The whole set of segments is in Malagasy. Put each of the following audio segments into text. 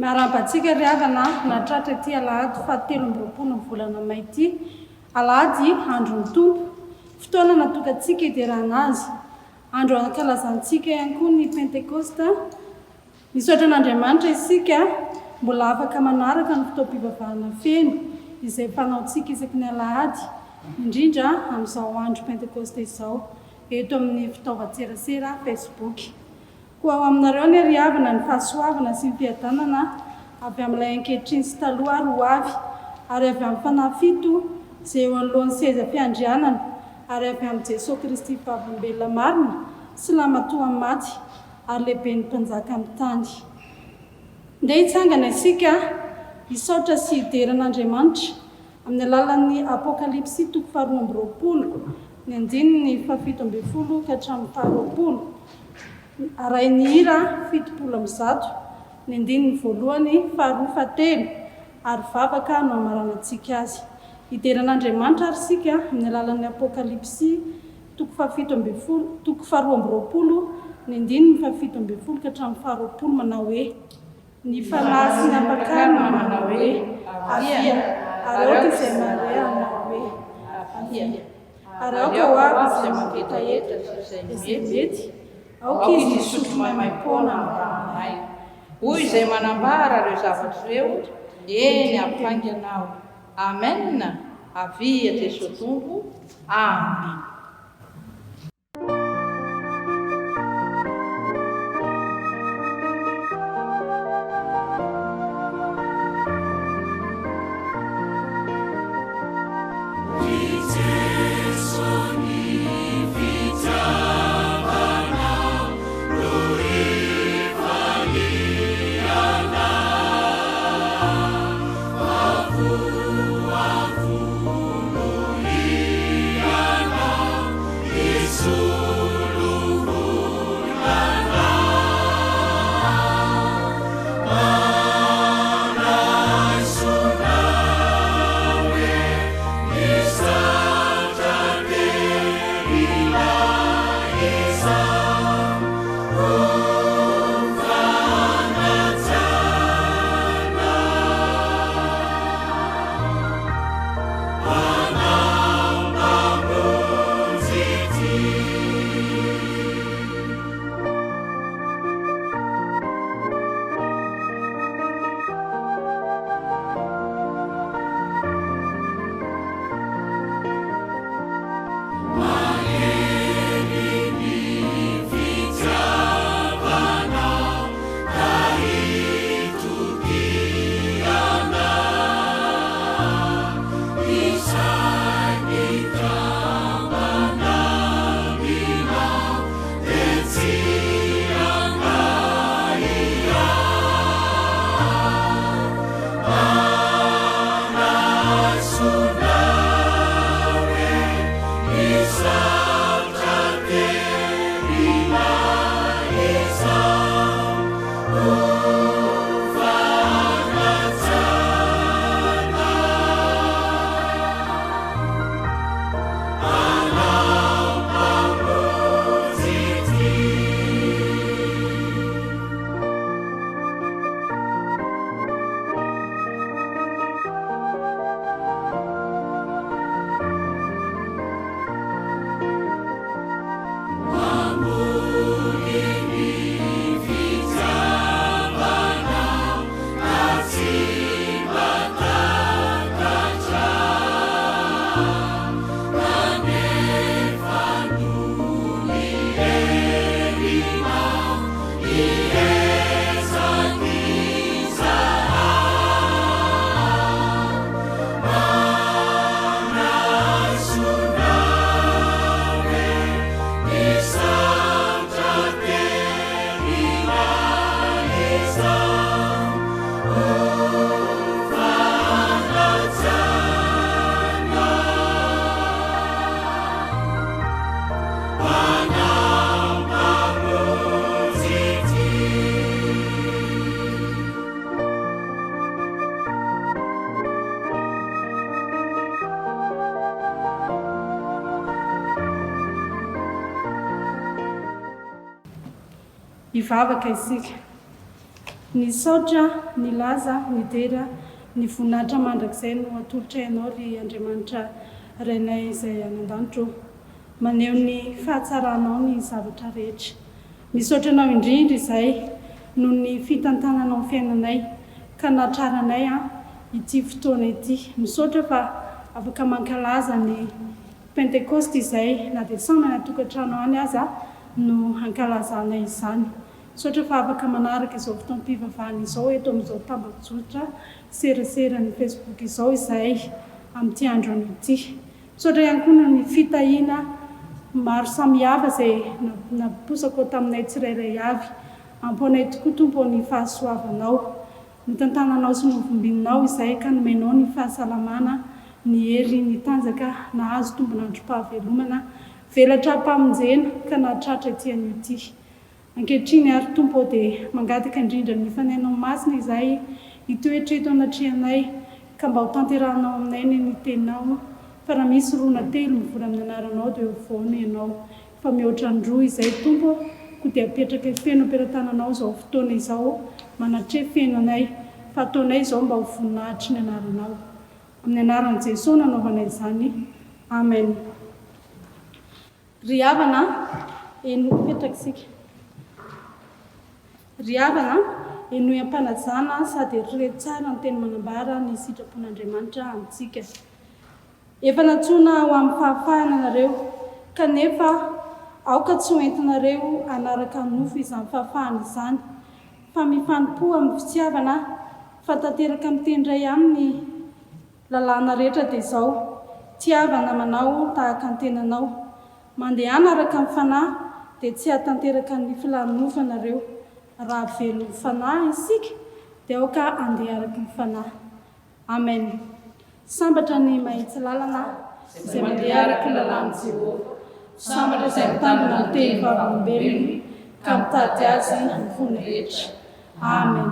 Miarabantsika ry havana natratra ity Alahady fahatelo amby roapolo ny volana May ity. Alahady andro ny tompo, fotoana natokantsika hiderana azy. Andro ankalazantsika ihany koa ny pentekosta. Misaotra an'Andriamanitra isika mbola afaka manaraka ny fotoam-pivavahana feno izay fanaontsika isaky ny Alahady, indrindra amin'izao andro pentekosta izao, eto amin'ny fitaovan-tserasera Facebook. Koa ao aminareo ny ry havana ny fahasoavana sy ny fiadanana avy amin'ilay ankehitriny sy taloha ary ho avy, ary avy amin'ny fanahy fito izay eo anoloan'ny seza fiandrianana, ary avy amin'ny Jesosy Kristy vavolombelona marina sy lamatoa maty ary lehibe ny mpanjaka amin'ny tany. Ndeha hitsangana isika hisaotra sy hideran'Andriamanitra amin'ny alalan'ny Apokalipsy toko faharoa amby roapolo, ny andininy fahafito amby folo ka hatramin'ny faharoapolo. Aray ny hira 70, ny andininy voalohany faharoa fahatelo, ary vavaka no amaranantsika azy. Hideran'Andriamanitra ary sika amin'ny alalan'ny Apokalipsy toko faharoa amby roapolo, ny andininy fahafito amby folo ka hatramin'ny faharoapolo, manao hoe: ny fanahy sy ny ampakany manao hoe avia, ary aoka izay manao hoe avia, ary aoka ho avy izay mampetaeta izay mety, aoka izy misotro maimaim-poana amin'nay. Hoy izay manambara ireo zavatra ireo, eny ampanganao. Amen. Avia Jesosy Tompo. Amen. Hivavaka isika. ny saotra, ny laza, ny dera, ny voninahitra mandrakizay no atolotra ianao ry Andriamanitra rainay izay any an-danitro, maneho ny fahatsaranao ny zavatra rehetra. Misaotra anao indrindra izay noho ny fitantananao ny fiainanay ka natraranay ity fotoana ity. Misaotra fa afaka mankalaza ny pentekosta izay na dia samy natokantrano any aza no hankalazanay izany. Misaotra fa afaka manaraka izao fotoam-pivavahana izao eto amin'izao tambajotra serasera ny Facebook izao izay amin'ity androny ity. Misaotra ihany koa noho ny fitahiana maro samihafa izay naposako taminay tsirairay avy. Amponay tokoa Tompo ny fahasoavanao, ny tantananao sy novombinao izay ka nomenao ny fahasalamana, ny hery, ny tanjaka nahazo tombonandrom-pahavelomana, velatra mpamonjena ka nahatratra ity anio ity. Ankehitriny ary Tompo dia mangataka indrindra ny fanainao masina izay hitoetra eto anatrianay ka mba ho tanterahanao aminay ny teninao, fa raha misy rona telo mivory amin'ny anaranao dia voany ianao. Fa mihoatra androa izay Tompo ko dia apetraka feno amperantananao izao fotoana izao, manatrefy fiainanay, fa ataonay izao mba ho voninahitry ny anaranao. Amin'ny anaran'i Jesosy nanaovanay izany. Amen. Ry havana, petraka isika. Ry havana, enoy ampanajana sady eritrereto tsara ny teny manambara ny sitrapon'Andriamanitra amintsika. Efa natsoina ho amin'ny fahafahana nareo, kanefa aoka tsy ho entinareo anaraka nofo izany fahafahana izany, fa mifanompoa amin'ny fitiavana, fa tanteraka mitendray amin'ny lalàna rehetra dia izao: tiavana manao tahaka ny tenanao, mandehana araka ny fanahy dia tsy hatanteraka ny filanonofana-nareo. Raha velo fanahy isika dia aoka andeha araka ny fanahy. Amen. Sambatra ny mahitsy lalana izay mandeha araka ny lalàn'i Jehovah, sambatra izay mitandrina ny teny vavolombelony ka mitady azy ny fony rehetra. Amen.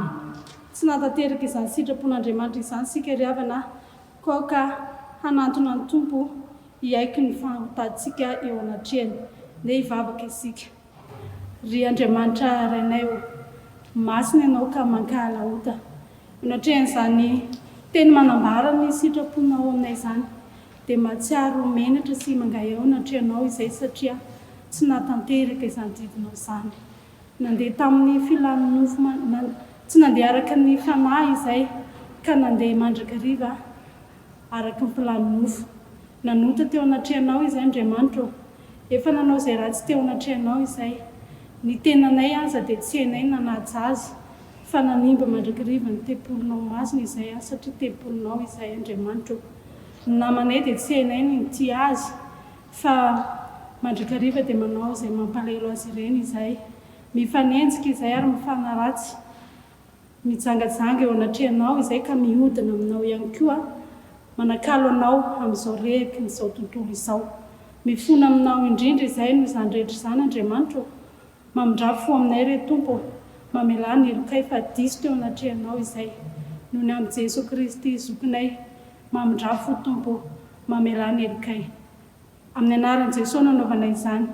Tsy natanteraka izany sitrapon'Andriamanitra izany sika ry havana, koa hanantona ny Tompo hiaiky ny fahotaditsika eo anatrehany, dia hivavaka isika. Ry Andriamanitra rainay, masina ianao ka mankahalaota. Anatrehany teny manambara ny sitraponao aminay izany, dia mahatsiaro menatra sy mangahy ao natrehanao izay satria tsy natanteraka izany didinao izany. Nandeha tamin'ny filanonofo, tsy nandeha araka ny fanahy izay ka nandeha mandrakariva araka ny filanonofo. Nanota teo anatrehanao izay Andriamanitra, efa nanao izay ratsy teo anatrehanao izay. Ny tenanay aza dia tsy hainay nanaja azy, fa nanimba mandrakariva ny tempolinao masina izay, satria tempolinao izay Andriamanitra. Ny namanay dia tsy hainay ny tia azy, fa mandrakariva dia manao izay mampalahelo azy ireny izay. Mifanenjika izay ary mifanaratsy, mijangajanga eo anatrehanao izay ka mihodina aminao ihany koa, manakalo anao amin'izao reheky n'izao tontolo izao. Mifona aminao indrindra izay no izany rehetra izany Andriamanitra. Mamindrafo aminay re Tompo, mamelà ny elokay fa diso teo anatrehanao izay. Noho ny amin'ny Jesosy Kristy zokinay, mamindrafo Tompo, mamelà ny elokay. Amin'ny anaran'i Jesosy nanaovanay izany.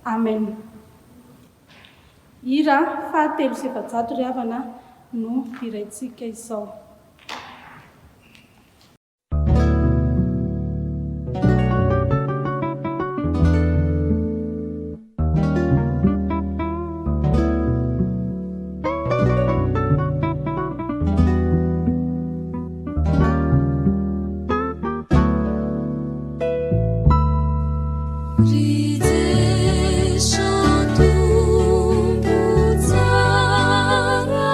Amen. Hira fahatelo sy efajato ry havana no hiraintsika izao. Ridesha tumbo tsara,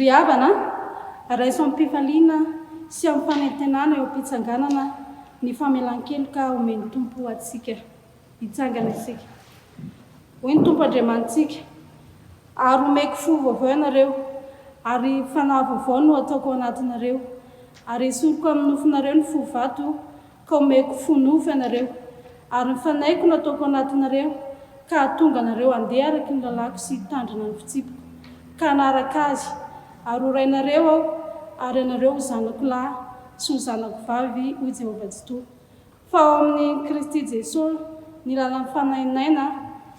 ry havana raiso am-pifaliana sy amin'ny fanentenana eo am-pitsanganana ny famelan-keloka omeny tompo atsika hitsangana isika hoy ny tompo andriamantsika ary omeko fo vaovao ianareo ary fanahy vaovao no ataoko anatinareo ary esoriko amin'ny nofonareo ny fo vato ka omeko fo nofo ianareo ary ny fanaiko no ataoko anatinareo ka hatonga anareo andeha araky ny lalako sy tandrina ny fitsipiko ka hanaraka azy ary horainareo aho ary ianareo ho zanako lahy sy ho zanako vavy hoy Jehovah Jitoa fa ao amin'ny Kristy Jesosy ny lalan'ny fanainaina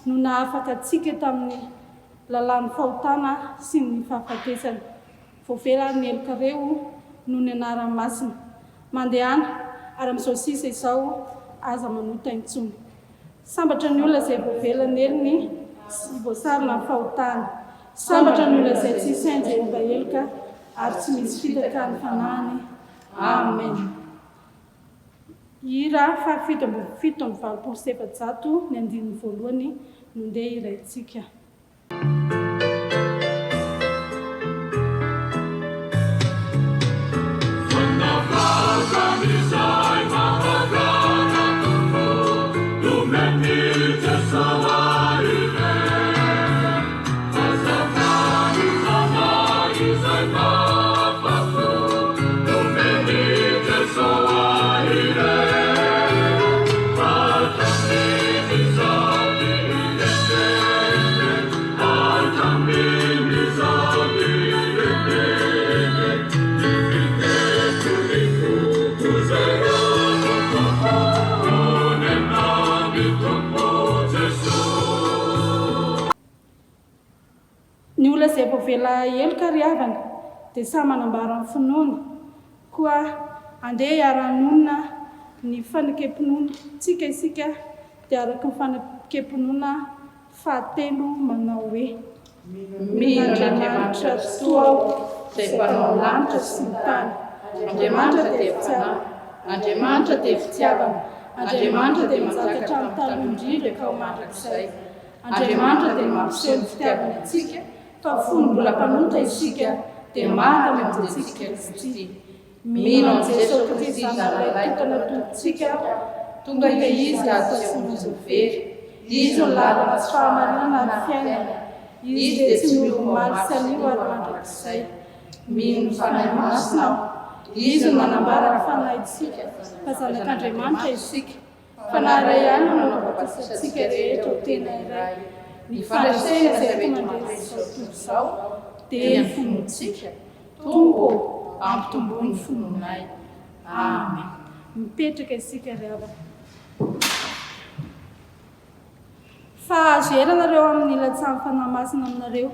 no nahafaka atsika tamin'ny lalan'ny fahotana sy ny fahafatesana voavelan'ny elokareo no ny anarany masina mandehana ary amin'izao sisa izao aza manota intsony sambatra ny olona izay voavelany elony sy voasarona ny fahotana sambatra ny olona izay tsy sainja Jehovah ary tsy misy fitaka ny fanahiny amen. Hira fahafito amby valopolo sy efajato ny andininy voalohany no ndeha iraintsika. Ny olona izay voavela eloka ry havana dia samy manambara ny finoana koa andeha hiara-nonina ny fanekempinoana tsika isika dia araky ny fanekempinoana fahatelo manao hoe Andriamanitra toa aho izay mpanao lanitra sy ny tany Andriamanitra dia fitiavana Andriamanitra dia fitiavana Andriamanitra dia mijakatra amin'ny taloha indrindra ka ho mandrakizay Andriamanitra dia mampiseho ny fitiavana antsika fa fony mbola mpanotra isika dia manda mamonjy Kristy mino amin'ny Jesosy Kristy zanalay tokana tontsika tonga izy ahazoazy very izy no lalana sy fahamarinana ary fiainana izy dia tsy miomaly sy anio ary mandrakizay mino ny fanahy masina izy no manambara ny fanahintsika fa zanak'Andriamanitra isika fa naharay ihany no nampatasantsika rehetra ho tena iray ny fandraisena izay tomandreny izao tontolo izao dia ny fonontsika tompo ampitomboa ny fononay amen. Mipetraka isika ry havana. Fa azo eranareo amin'ny latsan'ny fanahy masina aminareo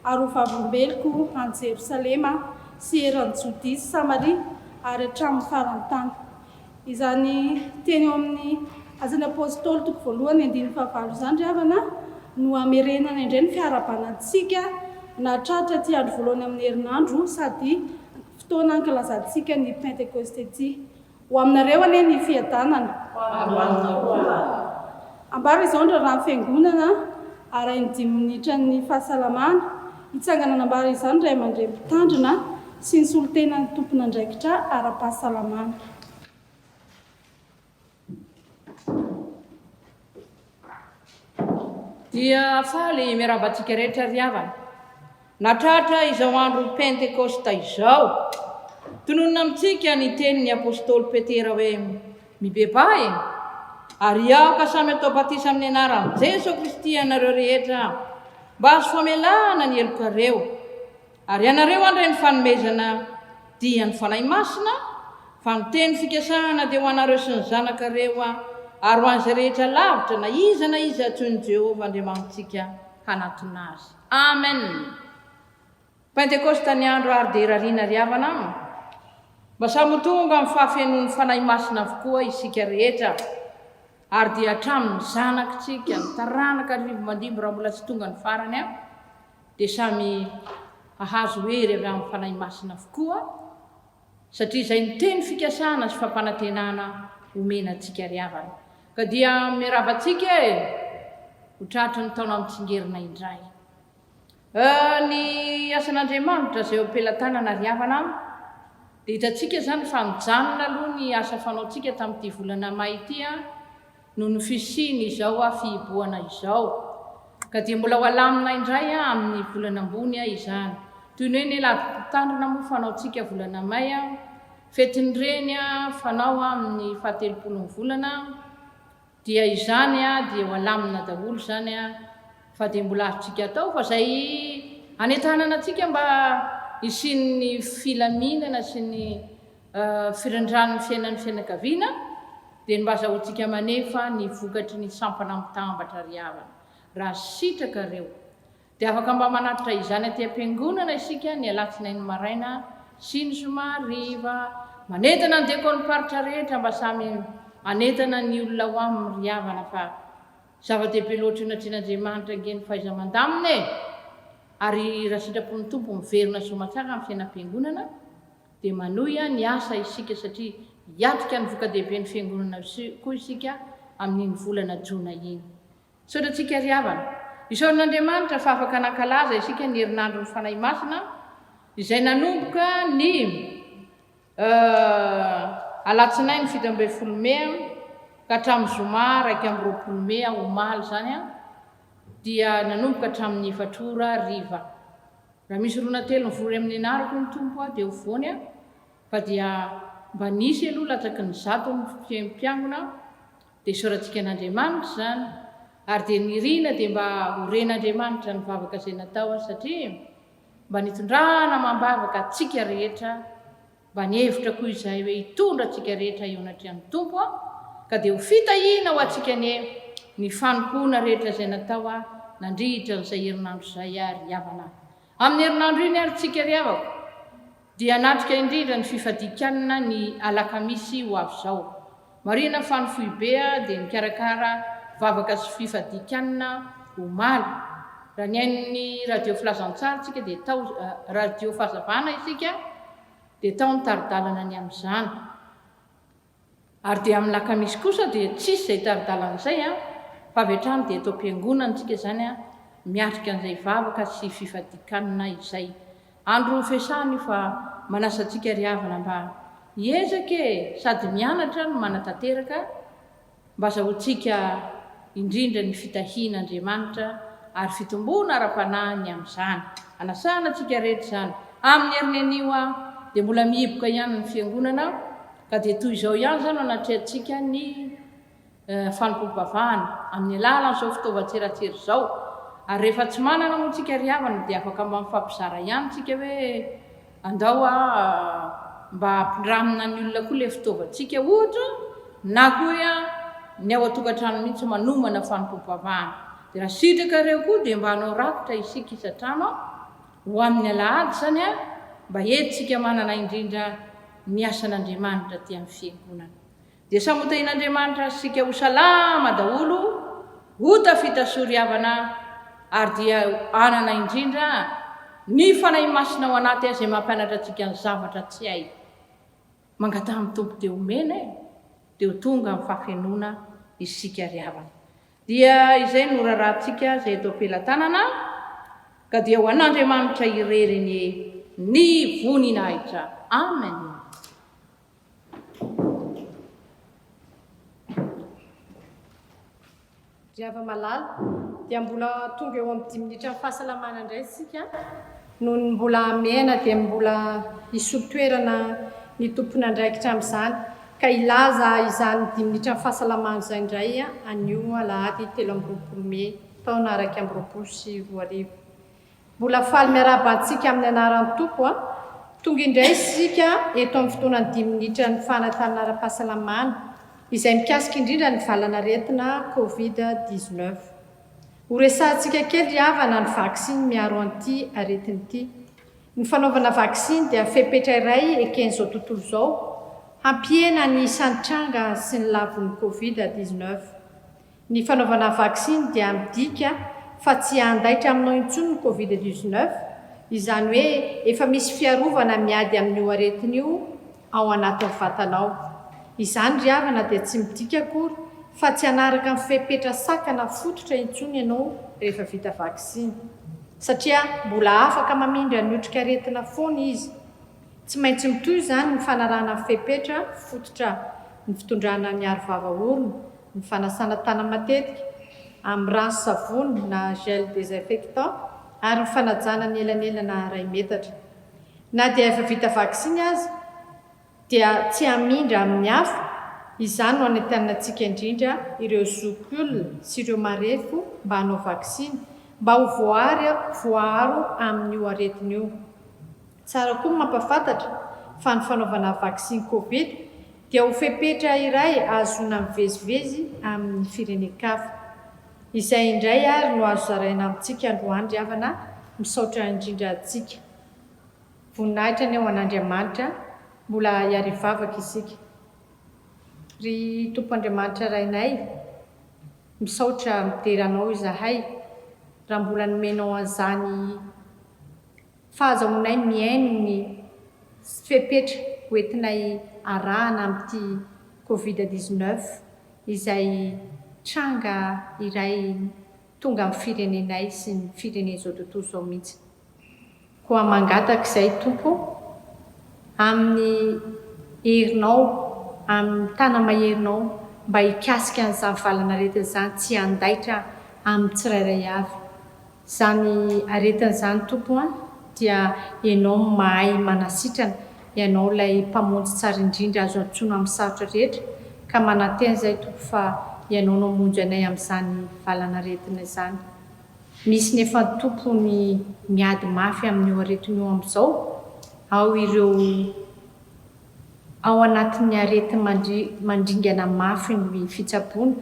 ary ho vavolombeloko any Jerosalema sy eran'ny Jodia sy Samaria ary hatramin'ny farany tany. Izany teny eo amin'ny azan'ny apôstôly toko voalohany andininy fahavalo izany ry havana no amerenana indray ny fiarabanantsika na tratra ty andro voalohany amin'ny herinandro sady fotoana ankalazantsika ny pentekosta ity ho aminareo anie ny fiadanana ambara izao ndra raha fiangonana ary 5 minitra ny fahasalamana hitsangana nambara izany ray aman-dre mitandrina sy ny solotena ny tompona andraikitra ara-pahasalamana. Dia faly miarabantsika rehetra ry havana natratra izao andro pentekosta izao tononona amintsika ny tenin'ny apôstôly Petera hoe mibebay ary aoka samy atao batisa amin'ny anaran'i Jesosy Kristy ianareo rehetra mba azo famelana ny elokareo ary ianareo andre ny fanomezana dia ny fanahy masina fa ny teny fikasana dia ho anareo sy ny zanakareo ary ho an'izay rehetra lavitra na izy atsoin'i Jehovah Andriamanitsika hanatona azy. Amen. Pentekosta ny andro ary dia rariana ry havana mba samy tonga amin'ny fahafenoan'ny fanahy masina avokoa isika rehetra ary dia hatramin'ny zanakitsika ny taranaka rivo mandimby raha mbola tsy tonga ny farany dia samy ahazo hery avy amin'ny fanahy masina avokoa satria izay ny teny fikasana sy fampanantenana omena antsika ry havana. Ka dia miarabantsika ho tratry ny taona mitsingerina indray. Ny asan'Andriamanitra zay am-pelantanana riavana dia hitantsika zany fa mijanona aloha ny asa fanaontsika tamin'ity volana may ity no ny fisiny izao fihiboana izao ka dia mbola ho alamina indray amin'ny volana ambony izany toy ny hoe nelatandrina moa fanaontsika volana may fetin'ireny fanao amin'ny 17 volana dia izany dia ho alamina daholo zany fa dia mbola azontsika atao fa zay anetanana antsika mba isin'ny filaminana sy ny firandran'ny fiainan'ny fianakaviana dia mba azahoantsika manefa ny vokatry ny sampana mitambatra riavana raha sitraka reo dia afaka mba manatitra izany aty am-piangonana isika ny alatsinainy maraina sy ny zoma riva manentana ny dekony paritra rehetra mba samy anentana ny olona ho amin'ny riavana fa zava-dehibe loatra natrin'Andriamanitra ngeny fahaiza-mandamina ary raha sitrapony tompo miverina somatsara amin'ny fiainam-piangonana dia manohy ny asa isika satria hiatrika ny voka-dehibe ny fiangonana koa isika amin'iny volana jona iny sotratsika riavana isaorin'Andriamanitra fa afaka nankalaza isika ny herinandro ny fanahy masina izay nanomboka ny alatsinainy 17 Mey ka hatramin'ny zoma 20 Mey omaly zany dia nanomboka hatramin'ny 4 ora riva raha misy rona telo nivory amin'ny anarako ny tompo dia ho voany fa dia mba nisy aloha latsaky ny zato ny mpiangona dia isaorantsika n'Andriamanitra zany ary dia nirina dia mba horen'Andriamanitra ny vavaka izay natao satria mba nitondrana mambavaka atsika rehetra mba nihevitra koa izay hoe hitondra atsika rehetra eo anatrehan'ny tompo ka dia ho fitahina ho atsika ny fanompoana rehetra izay natao nandrihitra n'izay herinandro izay riavana amin'ny herinandro iny ary tsika riavako dia natrika indrindra ny fifadikanana ny alakamisy ho avy izao marina fanofoibe dia mikarakara vavaka sy fifadikanana omaly raha ny ain'ny radio filazantsara tsika dia tao radio fahazavana isika dia tao ny taridalana ny amin'izany ary dia amin'ny lakamisy kosa dia tsisy izay taridalana izay fa avy hatrany dia atao am-piangonana tsika zany miatrika an'izay vavaka sy fifadikanana izay andro fiasany fa manasa antsika riavana mba hiezaka sady mianatra no manatanteraka mba azahoantsika indrindra ny fitahian'Andriamanitra ary fitombona ara-panahy ny amin'izany anasana antsika rehetra zany amin'ny herinanio dia mbola mihiboka ihany ny fiangonana ka dia toy izao ihany zany anatrehantsika ny Fanompoam-pivavahana amin'ny alalan'izao fitaovan-tserasera izao ary rehefa tsy manana moa tsika riavana dia afaka mba mifampizara ihany tsika hoe andao mba ampindramina ny olona koa ilay fitaovantsika ohatra na koa ny ao an-tokantrano mihitsy manomana fanompoam-pivavahana dia raha sitraka reo koa dia mba hanao rakitra isika isan-trano ho amin'ny alahady zany mba entsika manana indrindra ny asan'Andriamanitra aty amin'ny fiangonana dia samotahin'Andriamanitra sika ho salama daholo ho tafita soriavana ary dia anana indrindra ny fanahy masina ao anaty izay mampianatra antsika ny zavatra tsy hay mangatamy tompo dia omena dia ho tonga amin'ny fahafenona isika riavana dia izay no raharahantsika izay atao am-pelantanana ka dia ho an'Andriamanitra ireriny ny voninahitra amen. Riava malala dia mbola tonga eo amin'ny 10 minitra ny fahasalamana indray isika noho ny mbola mena dia mbola isolo-toerana ny tompony andraikitra amin'izany ka ilaza izany 10 minitra ny fahasalamana izay indray anio alahady 13 Mey taona 2024 mbola faly miarabantsika amin'ny anaran'ny tompo tonga indray isika eto amin'ny fotoana 10 minitra ny fanantanana ara-pahasalamana izay mikasika indrindra ny valanaretina Covid-19 ho resantsika kely riavana ny vaksiny miaro an'ity aretina ity ny fanaovana vaksiny dia fepetra iray eken'izao tontolo izao hampiena ny isan'ny tranga sy ny lavon'ny Covid-19 ny fanaovana vaksiny dia midika fa tsy handaitra aminao intsony ny Covid-19 izany hoe efa misy fiarovana miady amin'io aretina io ao anatin'ny vatanao izany riavana dia tsy midika akory fa tsy hanaraka ny fepetra sakana fototra intsony ianao rehefa vita vaksiny satria mbola afaka mamindra nyotrika aretina foana izy. Tsy maintsy mitoy izany ny fanarahana fepetra fototra ny fitondrana ny aro vava-orona, ny fanasana tana matetika amin'ny rano savony na gel désinfectant ary ny fanajana ny elanelana ray metatra. Na dia efa vita vaksiny azy dia tsy hamindra amin'ny hafa. Izany no anentanantsika indrindra ireo zokiolona sy ireo marefo mba hanao vaksiny mba ho voaharo amin'io aretina io. Tsara koa mampafantatra fa ny fanaovana vaksiny Covid dia ho fepetra iray ahazoana mivezivezy amin'ny firenen-kafa. Izay indray ary no azo zaraina amintsika androany ry havana misaotra indrindra antsika. Voninahitra ny ao an'Andriamanitra, mbola hiarivavaka isika. Ry Tompo Andriamanitra rainay, misaotra mideranao izahay raha mbola nomenao an'izany fahazahoanay miaino ny fepetra hoentinay arahana amin'ity Covid-19 izay tranga iray tonga amin'ny firenenay sy ny firenena izao tontolo izao mihitsy. Koa mangataka izay Tompo amin'ny herinao, amin'ny tana maherinao mba hikasika an'izany valanaretina izany tsy handaitra amin'ny tsirairay avy. Izany aretina izany Tompo dia ianao mahay manasitrana, ianao ilay mpamonjy tsara indrindra azo antsoina amin'ny sarotra rehetra ka manantena izay Tompo fa ianao no hamonjy anay amin'izany valanaretina izany. Misy nefa Tompo ny miady mafy amin'io aretina io amin'izao, ao anatin'ny aretina mandringana mafy ny fitsaboana,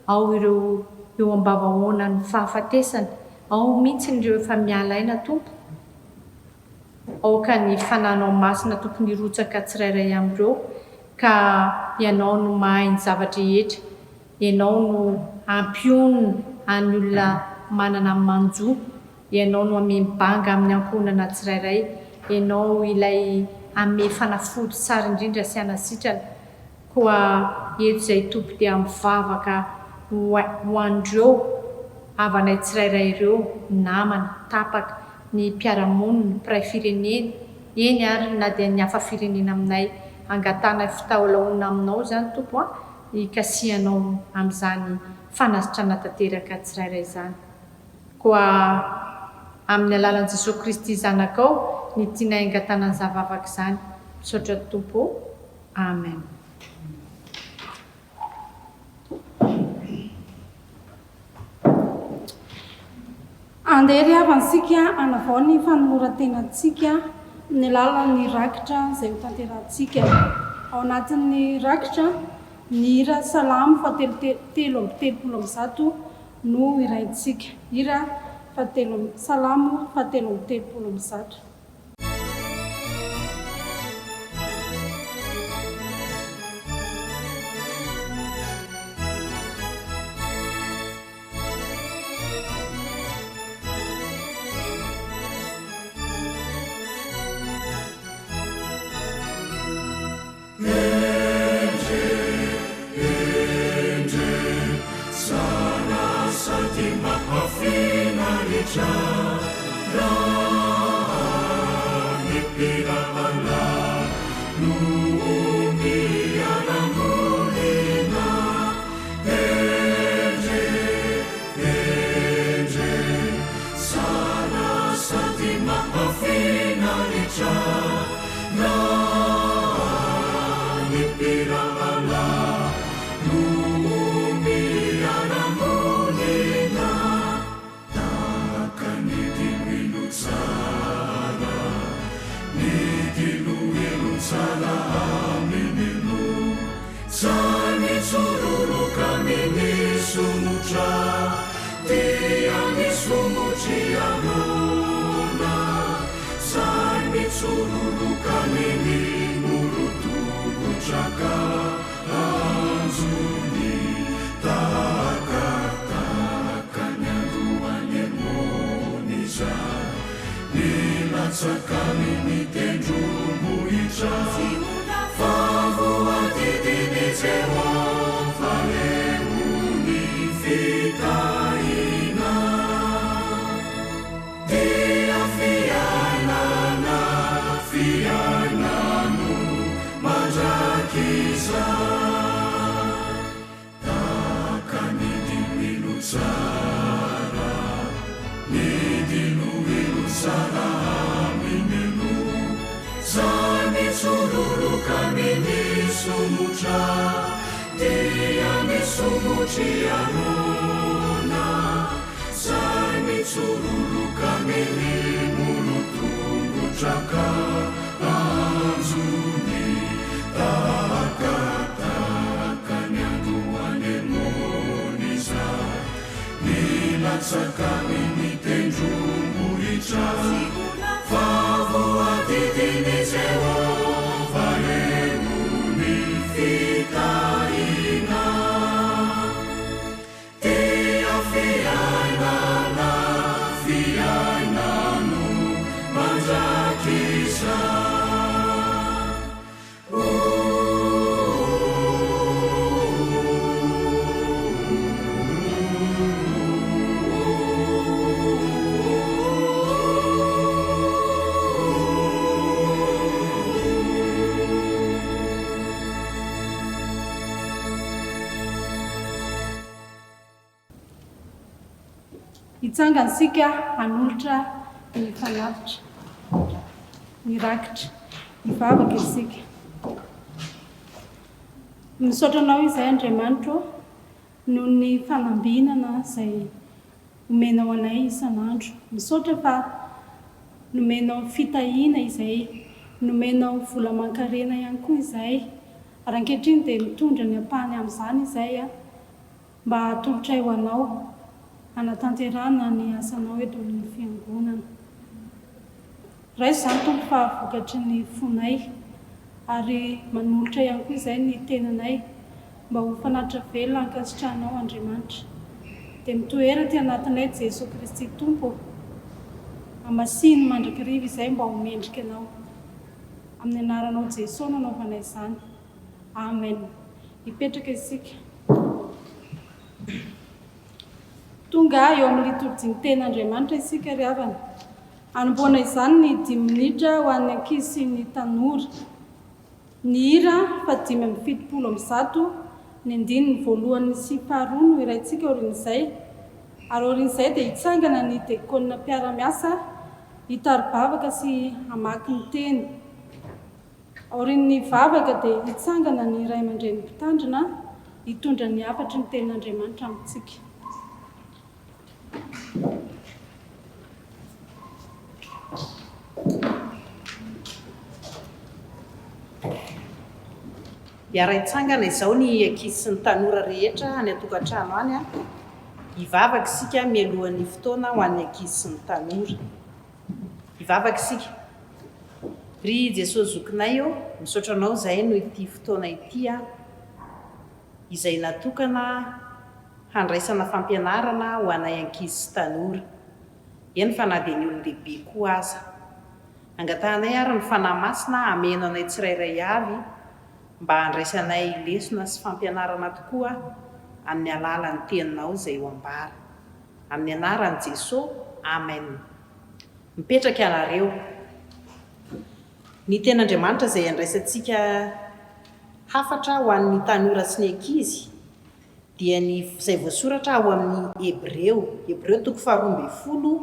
ao ireo eo ambavahoana ny fahafatesana, ao mihitsy ireo efa mialaina Tompo. Ao ka ny fananao masina tokony hirotsaka tsirairay amin'ireo ka ianao no mahay ny zavatra rehetra, ianao no ampionona any olona manana manjo, ianao no amembanga amin'ny ankonana tsirairay, ianao ilay ame fanafody tsara indrindra sy anasitrana. Koa eto izay Tompo dia mivavaka ho an'ireo havanay tsirairay ireo, namana, tapaka, ny mpiaramonina, ny mpiray firenena, eny ary na dia ny hafa firenena aminay, angatana fitaholaona aminao izany Tompo hikasihanao amin'izany fanasitrana tanteraka tsirairay izany. Koa amin'ny alalan'i Jesosy Kristy zanakao ny tianay angatana ny zavavaka izany. Misaotra Tompo. Amen. Andeha ry havansika hanavao ny fanoloran-tenantsika ny alalan'ny rakitra izay ho tanterahantsika. Ao anatin'ny rakitra ny hira salamo fahatelo amby telopolo amby zato no iraintsika. Hira salamo fahatelo amby telopolo amby zato. Di sara aminenu zany tsororoka minisomotra dia misomotry anona zany tsororoka minimonotombotraka anjony takataka ny anoanemoniza nilatsaka minitendrombohitra favoadidiny Jehova emony fitaina dia fiainana fiainano mandrakisa Hitsangansika hanolotra ny fanavitra, ny rakitra, hivavaka isika. Misaotranao izay Andriamanitra noho ny fanambinana izay omenao anay isan'andro. Misaotra fa nomenao fitahiana izay, nomenao vola aman-karena ihany koa izay. Ary ankehitriny dia mitondra ny ampahany amin'izany izay mba hatolotra ho anao anatanterana ny asanao eto amin'ny fiangonana. Raiso izany tompo fa vokatry ny fonay ary manolotra ihany koa izay ny tenanay mba ho fanatitra velona ankasitranao Andriamanitra. Dia mitoera ty anatinay Jesosy Kristy tompo amasiny mandrakariva izay mba ho mendrika anao. Amin'ny anaranao Jesosy nanaovanay izany. Amen. Hipetraka isika. Tonga eo amin'ny liturjy ten'Andriamanitra isika ry havana. Anomboana izany ny 10 minitra ho an'ny ankizy sy ny tanora. Ny hira fa 570, ny andininy voalohany sy faharoa no iraintsika orin'izay. Ary orin'izay dia hitsangana ny diakonina mpiara-miasa hitary-bavaka sy hamaky ny teny. Orin'ny vavaka dia hitsangana ny ray aman-dreny mpitandrina hitondra ny hafatry ny ten'Andriamanitra amintsika. Iaraitsangana izao ny ankizy sy ny tanora rehetra any an-tokantrano any hivavaka isika mialohan'ny fotoana ho an'ny ankizy sy ny tanora. Hivavaka isika. Ry Jesosy zokinay eo, misaotranao izay no ity fotoana ity izay natokana handraisana fampianarana ho anay ankizy sy tanora. Eny fa na dia ny olon-dehibe koa aza. Angatanay ary ny fanahy masina ameno anay tsirairay avy mba handraisanay lesona sy fampianarana tokoa amin'ny alalan'ny teninao izay ho ambara. Amin'ny anaran'i Jesosy, amen. Mipetraka ianareo. Ny ten'Andriamanitra izay handraisantsika hafatra ho an'ny tanora sy ny ankizy dia ny izay voasoratra ao amin'ny Hebreo 12:12,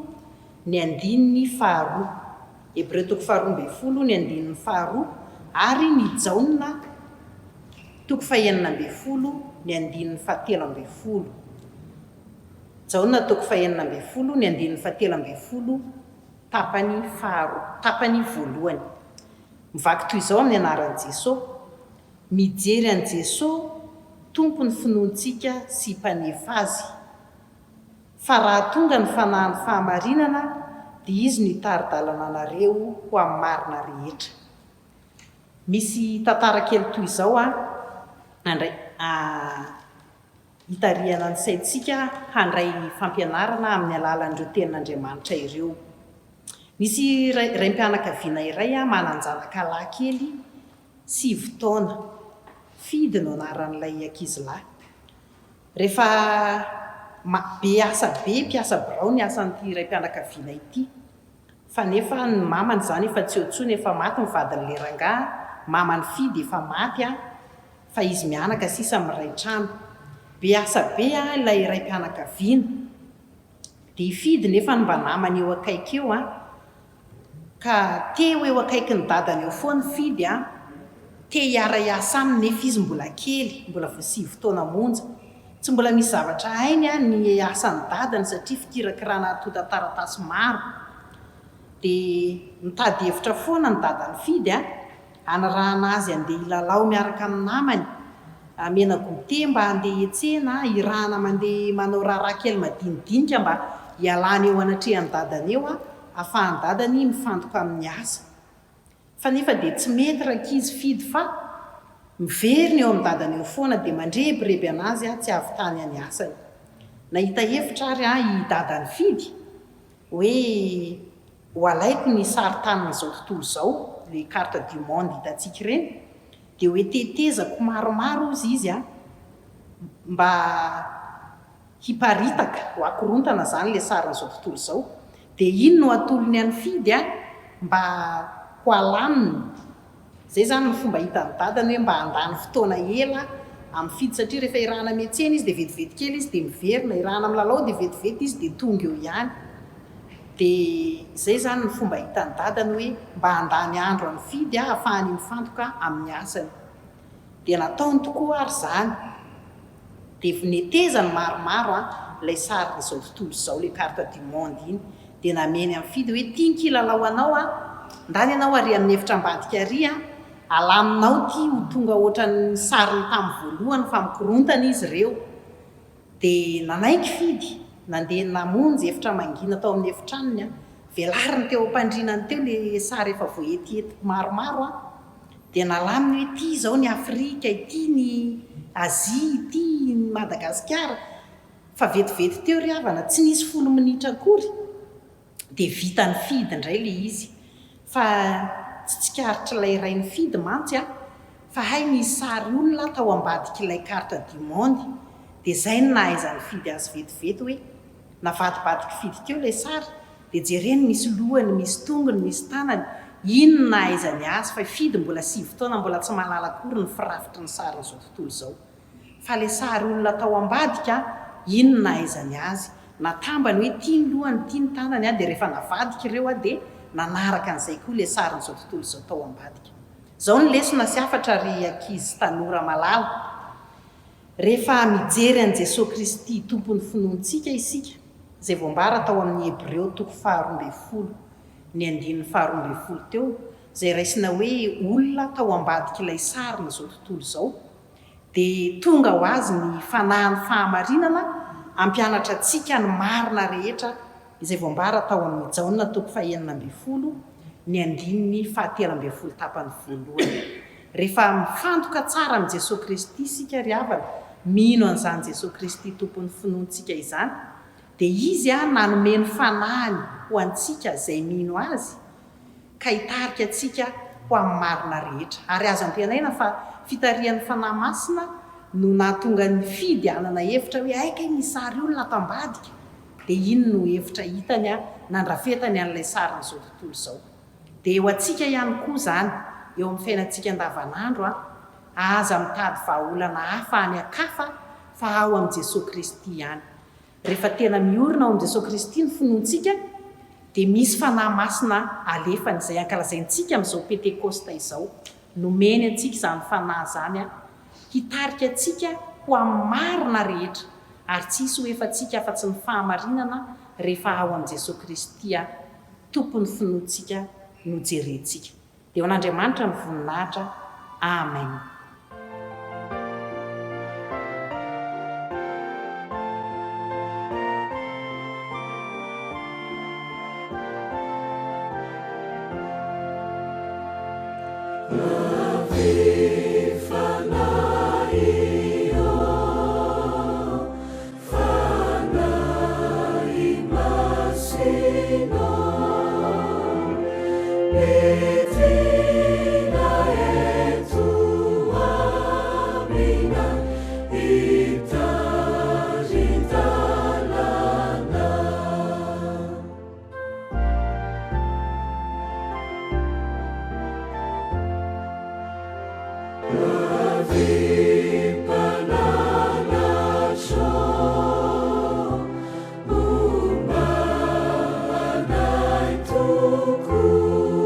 ny andininy faharoa. Hebreo 12:12, ny andininy faharoa, ary ny Jaona 9:12, ny andininy 13. Jaona 9:12, ny andininy 13, tapany faharoa, tapany voalohany. Mivaky toy izao amin'ny anaran'i Jesosy. Mijery an'i Jesosy, tompony finoantsika sy mpanefa azy. Fa raha tonga ny fanahin'ny fahamarinana, dia izy no hitari-dalana anareo ho amin'ny marina rehetra. Misy tantara kely toy izao hitariana ny saintsika handray fampianarana amin'ny alalan'ireo tenin'Andriamanitra ireo. Misy raim-pianakaviana iray mananjanaka lahy kely 7 taona. Fidy no anaran'ilay ankizy lahy. Rehefa piasa birao ny asan'ity raim-pianakaviana ity. Fa nefa ny mamany izany efa tsy otsony, efa maty ny vadin'ilay rangahy, mamany fidy efa maty fa izy mianaka sisa miray trano. Piasa ilay raim-pianakaviana. Dia fidy nefa ny mba namany eo akaiky eo ka te hoe ho akaiky ny dadany eo foany fidy a te hiara-iasa aminy nefa izy mbola kely, mbola voasivy fotoana monja, tsy mbola misy zavatra hainy a ny asan'ny dadany satria fikirakirana tonda-taratasy maro, dia mitady hevitra foana ny dadany fidy a anarahana azy andeha hilalao miaraka amin'ny namany, amena gote mba andeha hiantsena, irahana mandeha manao raharaha kely madinidinika mba hialana eo anatrehan'ny dadany eo a ahafahan'ny dadany mifantoka amin'ny asa. Fa nefa dia tsy mety rankizy fidy fa miveriny eo amin'ny dadany eo foana dia mandrebireby anazy a tsy avy tany any asany. Nahita hevitra ary a i dadany fidy hoe ho alaiko ny sarin-tanina izao tontolo izao, le carte du monde hitantsika ireny, dia hoe tetezako maromaro izy a mba hiparitaka ho akorontana zany le sarin'izao tontolo izao, dia ino no atolony any fidy a mba ho alaminy. Zay zany ny fomba hitan'ny dadany hoe mba handany fotoana ela amin'ny fidy, satria rehefa irahana miantsena izy dia vetivety kely izy dia miverina, irahana amin'ny lalao dia vetivety izy dia tonga eo ihany. Dia zay zany ny fomba hitan'ny dadany hoe mba handany andro amin'ny fidy a ahafahany mifantoka amin'ny asany. Dia nataony tokoa ary zany, dia netezany maromaro a ilay sarin'izao tontolo izao, le carte du monde iny, dia nameny amin'ny fidy hoe tia kilalao anao a, ndany ianao ary amin'ny hevitra ambadika ary a, alaminao ty ho tonga ohatran'ny sariny tamin'ny voalohany fa mikorontana izy ireo. Dia nanaiky fidy, nandeha namonjy efitra mangina tao amin'ny efitranony a, velariny teo am-pandrinany teo le sary efa voaetiety maromaro a, dia nalaminy hoe ty izao ny Afrika, ity ny Azia, ity ny Madagasikara. Fa vetivety teo ry havana, tsy nisy 10 minitra akory dia vitany fidy indray le izy. Fa tsy tsikaritra ilay rainy fidy mantsy a, fa hay nisy sary olona tao ambadika ilay carte du monde, dia zay no nahaizany fidy azy vetivety hoe navadibadika fidy teo ilay sary, dia jereny misy lohany, misy tongony, misy tanany, ino no nahaizany azy, fa fidy mbola 7 taona mbola tsy mahalala akory ny firafitry ny sarin'izao tontolo izao. Fa ilay sary olona tao ambadika, ino no nahaizany azy, natambany hoe tia ny lohany, tia ny tanany a, dia rehefa navadika ireo a dia nanaraka an'izay koa ilay sarin'izao tontolo izao tao ambadika. Izao ny lesona sy afatra ry ankizy tanora malala. Rehefa mijery an'i Jesosy Kristy tompon'ny finoantsika isika, izay voambara tao amin'ny Hebreo 12, ny 9:12 teo, izay raisina hoe olona tao ambadika ilay sarin'izao tontolo izao, dia tonga ho azy ny fanahy ny fahamarinana ampianatra antsika ny marina rehetra, izay voambara tao amin'ny Jaona 9:12, ny 9:13 tapany voalohany. Rehefa mifantoka tsara amin'ny Jesosy Kristy isika ry havana, mino an'izany Jesosy Kristy tompon'ny finoantsika izany, dia izy a nanome ny fanahiny ho antsika izay mino azy, ka hitarika antsika ho amin'ny marina rehetra. Ary azo antenaina fa fitarian'ny fanahy masina no nahatonga ny fidy hanana hevitra hoe aika misy sary olona tambadika, dia ino no hevitra hitany a nandrafetany an'ilay sarin'izao tontolo izao. Dia eo antsika ihany koa zany, eo amin'ny fiainantsika andavanandro a, aza mitady vahaolana hafa any akafa fa ao amin'ny Jesosy Kristy ihany. Rehefa tena miorina ao amin'ny Jesosy Kristy ny finoantsika, dia misy fanahy masina alefany, izay ankalazaintsika amin'izao pentekosta izao, nomeny antsika izany fanahy izany a, hitarika antsika ho amin'ny marina rehetra, ary tsisy ho efantsika afa-tsy ny fahamarinana rehefa ao amin'ny Jesosy Kristy a, tompon'ny finoantsika no jerentsika. Dia ho an'Andriamanitra ny voninahitra. Amen. Tuku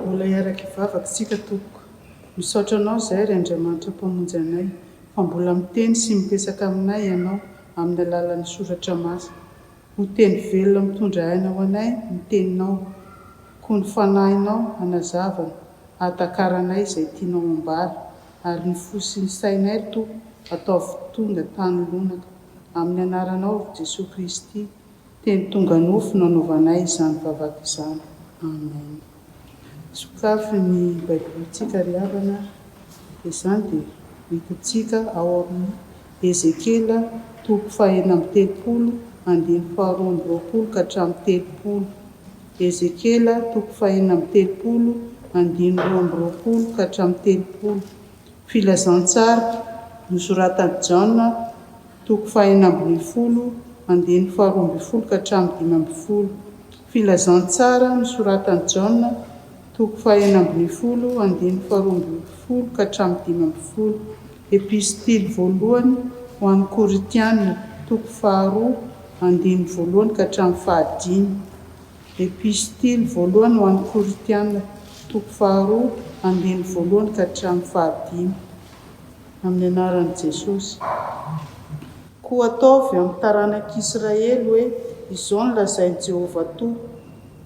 mbola iaraka ivavaka tsika tompoko. Misaotra anao izay ry Andriamanitra mpamonjy anay, fa mbola miteny sy mipesaka aminay ianao amin'ny alalan'ny soratra masina. Ho teny velona mitondra aina ho anay ny teninao, koa ny fanahinao hanazavana, hatakaranay izay tianao ambara, ary ny fo sy ny sainay toa ataovy tonga tany lonaka. Amin'ny anaranao Jesosy Kristy, teny tonga nofo nanaovanay izany vavaka izany. Amen. Sokafy ny baibolintsika ry havana, izany dia hitantsika ao amin'ny Ezekela toko fahaenina amby telopolo andiny faharoa amby roapolo ka hatramin'ny telopolo. Ezekela toko fahaenina amby telopolo andiny roa amby roapolo ka hatramin'ny telopolo. Filazantsara nosoratan'i Jaona toko fahaenina amby folo andiny faharoa amby folo ka hatramin'ny dimy amby folo. Filazantsara nosoratan'i Jaona toko fahaenina amby folo andiny faharoa amby folo ka hatramin'ny dimy amby folo. Epistily voalohany ho an'ny Koritianina toko faharoa andiny voalohany ka hatramin'ny fahadimy. Epistily voalohany ho an'ny Koritianina toko faharoa andiny voalohany ka hatramin'ny fahadimy. Amin'ny anaran'i Jesosy. Koa ataovy amin'ny taranak'Israely hoe izao no lazain'i Jehovah toa.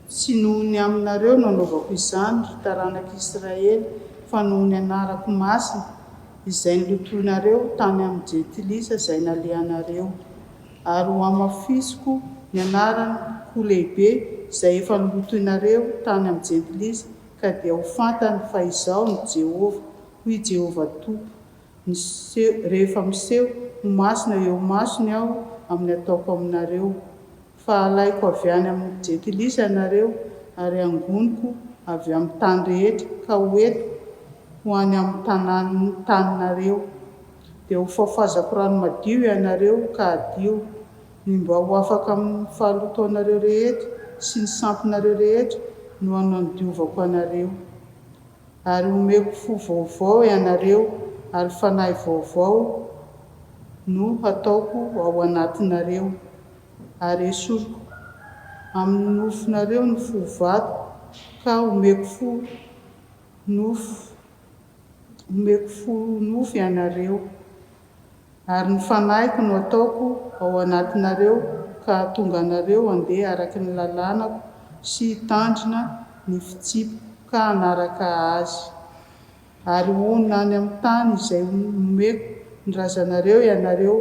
Tsy noho ny aminareo nanaovako izany ry taranak'Israely, fa noho ny anarako masina izay nilotoinareo tany amin'ny jentilisa izay nalehanareo. Ary ho amafisiko ny anarako lehibe izay efa nilotoinareo tany amin'ny jentilisa, ka dia ho fantany fa izao ny Jehovah, hoy Jehovah Tompo. Rehefa miseho ho masina eo masony aho amin'ny ataoko aminareo, fa alaiko avy any amin'ny jentilisa ianareo ary angoniko avy amin'ny tany rehetra ka hoeto ho any amin'ny taninareo. Dia ho fafazako rano madio ianareo ka adio, ny mba ho afaka amin'ny fahalotoanareo rehetra sy ny sampinareo rehetra no hanadiovako anareo. Ary omeko fo vaovao ianareo ary fanahy vaovao no hataoko ao anatinareo. Ary esoriko amin'ny nofonareo ny fo vato ka omeko fo nofo ianareo. Ary ny fanahiko no ataoko ao anatinareo ka hahatonga anareo handeha araka ny lalànako sy hitandrina ny fitsipiko ka hanaraka azy. Ary honina any amin'ny tany izay omeko ny razanareo ianareo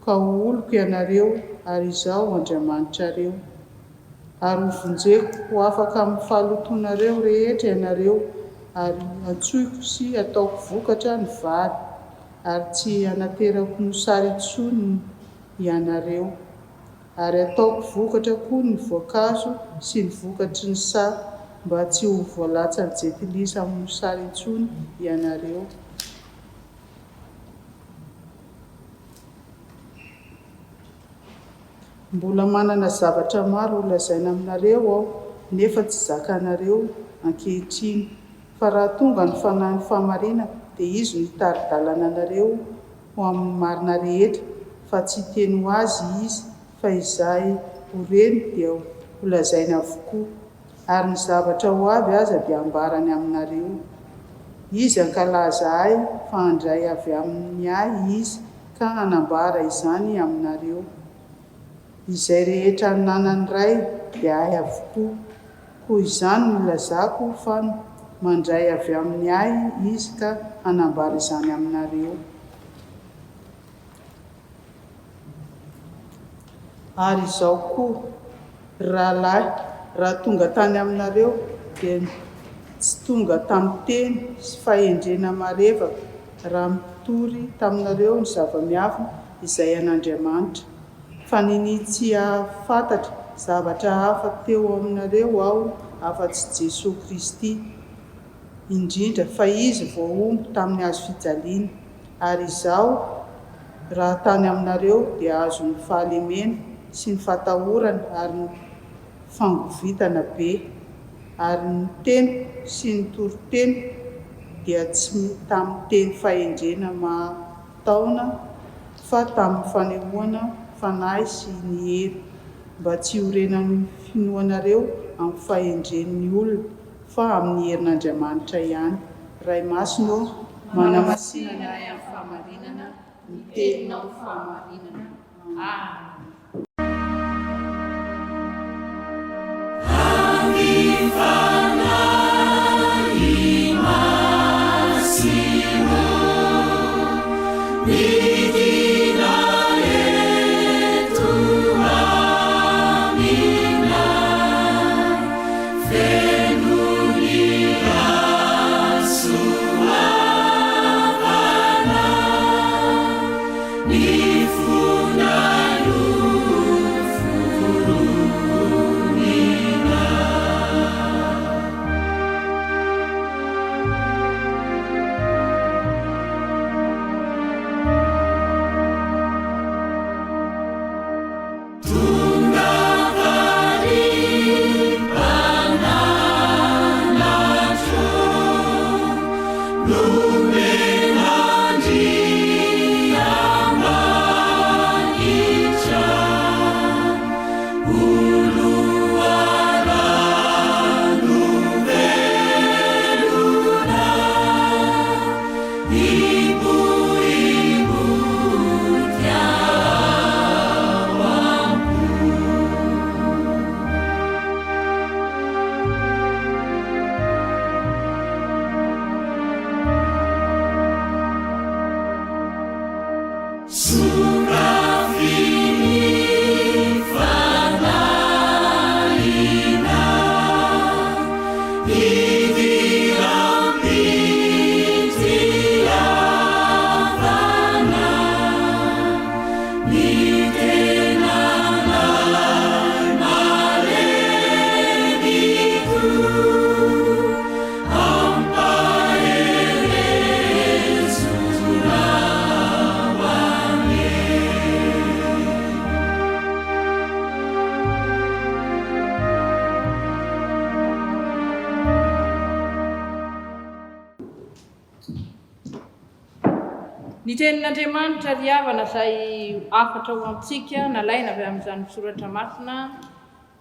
ka ho oloko ianareo, ary izaho Andriamanitrareo. Ary hovonjeko ho afaka amin'ny fahalotonareo rehetra ianareo, ary antsoiko sy ataoko vokatra ny vary, ary tsy hanaterako ny sary intsony ianareo. Ary ataoko vokatra koa ny voankazo sy ny vokatry ny sa, mba tsy ho voalatsa ny jentilisa amin'ny sary intsony ianareo. Mbola manana zavatra maro ho lazaina aminareo aho, nefa tsy zakanareo ankehitriny. Fa raha tonga ny fanahin'ny fahamarinako dia izy no hitari-dalana anareo ho amin'ny marina rehetra, fa tsy teny ho azy izy, fa izahay ho reny dia ho lazaina avokoa. Ary ny zavatra ho avy aza dia ambarany aminareo. Izy ankalaza ahy fa handray avy amin'ny ahy izy ka hanambara izany aminareo. Izay rehetra nanany ray dia ahy avokoa, koa izany no lazako fa mandray avy amin'ny ahy izy ka hanambara izany aminareo. Ary izao koa rahalahy, raha tonga tany aminareo dia tsy tonga tamin'ny teny sy fahendrena marevaka, raha mitory taminareo ny zava-miafina izay an'Andriamanitra. Fa nini tsy hahafantatra zavatra hafa teo aminareo aho afa-tsy Jesosy Kristy indrindra, fa izy voaomby tamin'ny hazo fijaliana. Ary izaho raha tany aminareo dia azo ny fahalemena sy ny fahatahorana ary ny fangovitana be. Ary ny teniko sy ny toriteny dia tsy tamin'ny teny fahendrena mahataona, fa tamin'ny fanehoana fanahy sy ny hery, mba tsy horenan'ny finoanareo amin'ny fahendren'ny olona, fa amin'ny herin'Andriamanitra ihany. Ray masino manamasinana ahy amin'ny fahamarinana, ny teninao fahamarinana. Ny tenin'Andriamanitra ry havana izay afatra ho amintsika nalaina avy amin'izany soratra masina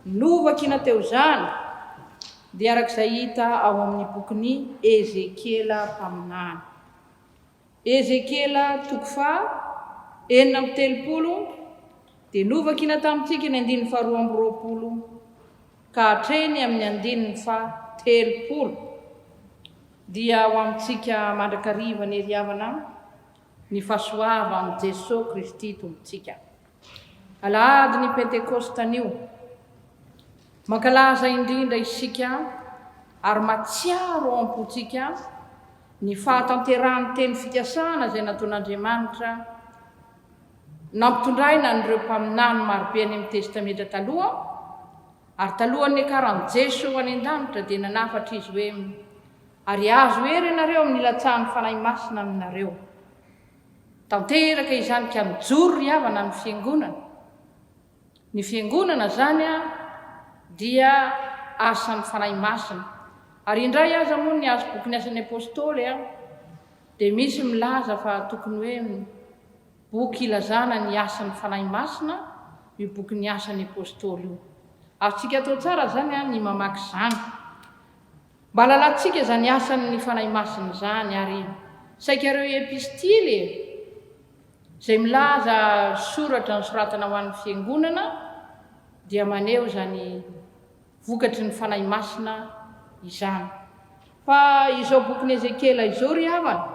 novakina teo izany dia arak'izay hita ao amin'ny bokin'ny Ezekiela mpaminany. Ezekiela 4:9 dia novakina tamintsika ny 2:20 ka hatreny amin'ny 3:30 dia ho amintsika mandrakariva ny ry havana ny fahasoava amin'ny Jesosy Kristy tompontsika. Alahady ny pentekôstanio, mankalaza indrindra isika ary matsiaro ao am-pontsika ny fahatanterahany teny fikasana izay nataon'Andriamanitra nampitondraina an'ireo mpaminany marobe any amin'ny testamenta taloha, ary talohan'ny akaran'i Jesosy ho any an-danitra dia nanafatra izy hoe ary azo ery ianareo amin'ny latsahan'ny fanahy masina aminareo. Tanteraka izany ka mijoro ry havana ny fiangonana. Ny fiangonana zany dia asan'ny fanahy masina. Ary indray aza moa ny azo boky ny asan'ny apôstôly dia misy milaza fa tokony hoe boky ilazana ny asan'ny fanahy masina io boky ny asan'ny apôstôly io. Ary tsika atao tsara zany ny mamaky zany. Mba lalantsika zany asan'ny fanahy masina zany ary saikareo epistily izay milaza soratra nosoratana ho an'ny fiangonana dia maneho zany vokatry ny fanahy masina izany. Fa izao bokin'ny Ezekiela izao ry havana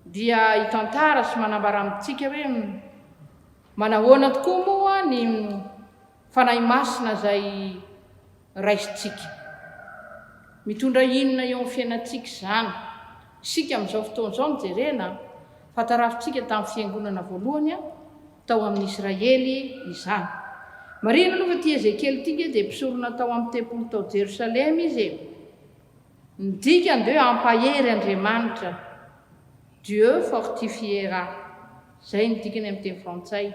dia hitantara sy manambara amintsika hoe manahoana tokoa moa ny fanahy masina izay raisintsika. Mitondra inona eo amin'ny fiainantsika zany. Isika amin'izao fotoan'izao mijerena fa tarafintsika tamin'ny fiangonana voalohany tao amin'ny Israely izany. Marina aloha fa ty Ezekiely tika dia mpisorona tao amin'ny tempolo tao Jerosalema izy. Ny dikany dia hoe ampahery Andriamanitra, Dieu fortifiera. Zay ny dikany amin'ny teny frantsay.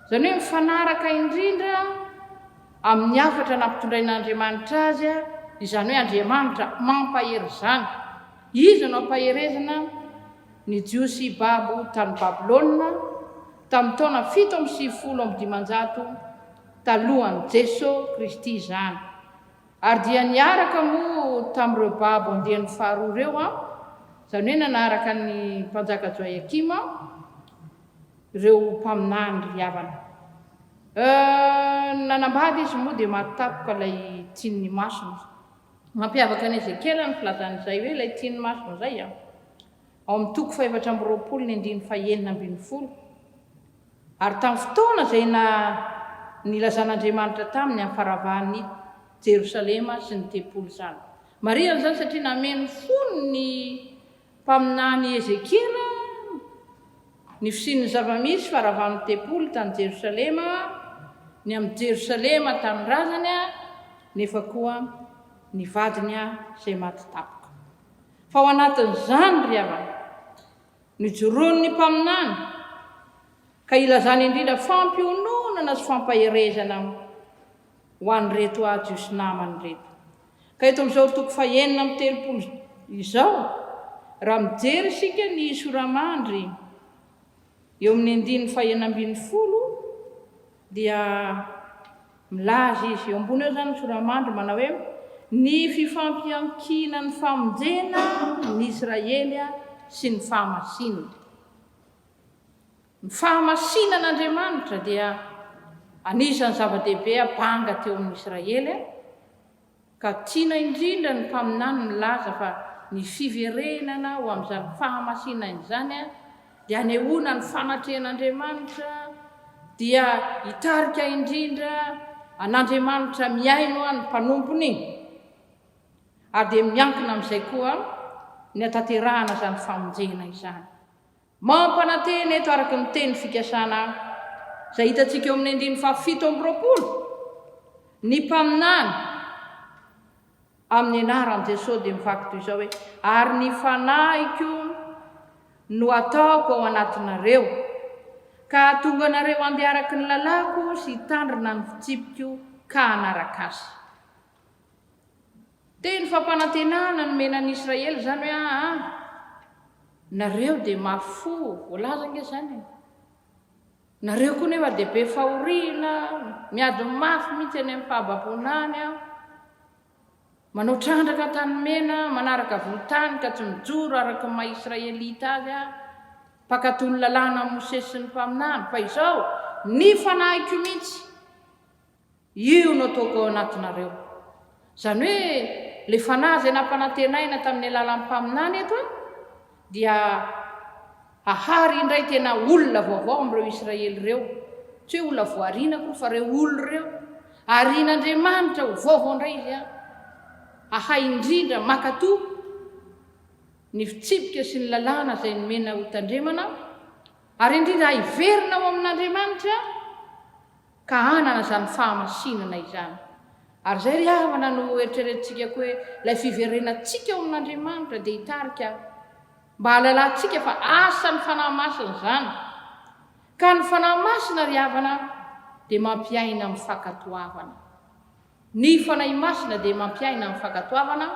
Zany hoe mifanaraka indrindra amin'ny afatra nampitondrain'Andriamanitra azy, izany hoe Andriamanitra mampahery zany. Izy no ampaherezana ny jiosy babo tany Babilôna tamin'ny taona 750 talohan'i Jesosy Kristy zany. Ary dia niaraka moa tamin'ireo babo andehan'ny faharoa ireo izany hoe nanaraka ny mpanjaka Joakima ireo mpaminany ry havana. Nanambady izy moa dia mahatapoka ilay tian'ny masona. Mampiavaka ny Ezekela ny filazan'izay hoe ilay tian'ny masona izay ao amin'ny toko 420 ary tamin'ny fotoana izay nilazan'Andriamanitra taminy amin'ny faravahan'ny Jerosalema sy ny tempolo izany. Marihana izany satria nameny fony ny mpaminany Ezekela ny fisian'ny zavamisy faravahan'ny tempolo tany Jerosalema, ny amin'ny Jerosalema tany razany nefa koa ny vadiny izay maty tapoka. Fa ao anatin'izany ry havana nijoroan'ny mpaminany ka ilazany indrindra fampiononana sy fampaherezana ho an'ireto Jiosy namany reto. Ka eto amin'izao toko 430 izao raha mijery isika ny soramandry eo amin'ny 190 dia milaza izy eo ambony eo izany ny soramandry manao hoe ny fifampiankina ny famonjena ny Israely sy ny fahamasinana. Ny fahamasinan'Andriamanitra dia anisan'ny zava-dehibe banga teo amin'ny Israely ka tiana indrindra ny mpaminany milaza fa ny fiverenana ho amin'izany fahamasinana izany dia anehoana ny fanatrehan'Andriamanitra dia hitarika indrindra an'Andriamanitra miaino ny mpanompony ary dia miankina amin'izay koa ny ataterahana izany famonjena izany. Mampanantena eto araka ny teny fikasana izay hitantsika eo amin'ny 720 ny mpaminany amin'ny anaran'i Jesosy dia mivaky toy izao hoe ary ny fanahiko no ataoko ao anatinareo ka tonga nareo andeha araky ny lalako sy hitandrina ny fitsipiko ka hanaraka azy. Teny fampanantenana nomenan'ny Israely izany hoe nareo dia mafo, voalaza nge izany. Nareo koa nefa dia be fahoriana, miady mafy mihitsy any amin'ny fahababonany manao trandraka tany mena, manaraka volotany ka tsy mijoro araka ny maha-Israelita azy mpakatony ny lalàna Mosesy sy ny mpaminany. Fa izao ny fanahiko mihitsy io no ataoko ao anatinareo. Izany hoe le fanahy izay nampanantenaina tamin'ny alalan'ny mpaminany eto dia ahary indray tena olona vaovao amin'ireo Israely ireo. Tsy hoe olona voariana koa fa ireo olona ireo arian'Andriamanitra ho vaovao indray izy ahay indrindra makatoa ny fitsipika sy ny lalàna izay nomena ho tandremana ary indrindra hiverina ao amin'Andriamanitra ka hanana izany fahamasinana izany. Ary izay ry havana no eritreretintsika koa hoe ilay fiverenantsika ao amin'Andriamanitra dia hitarika mba halalantsika fa asa ny fanahy masina izany. Ka ny fanahy masina ry havana dia mampiaina amin'ny fankatoavana. Ny fanahy masina dia mampiaina amin'ny fankatoavana.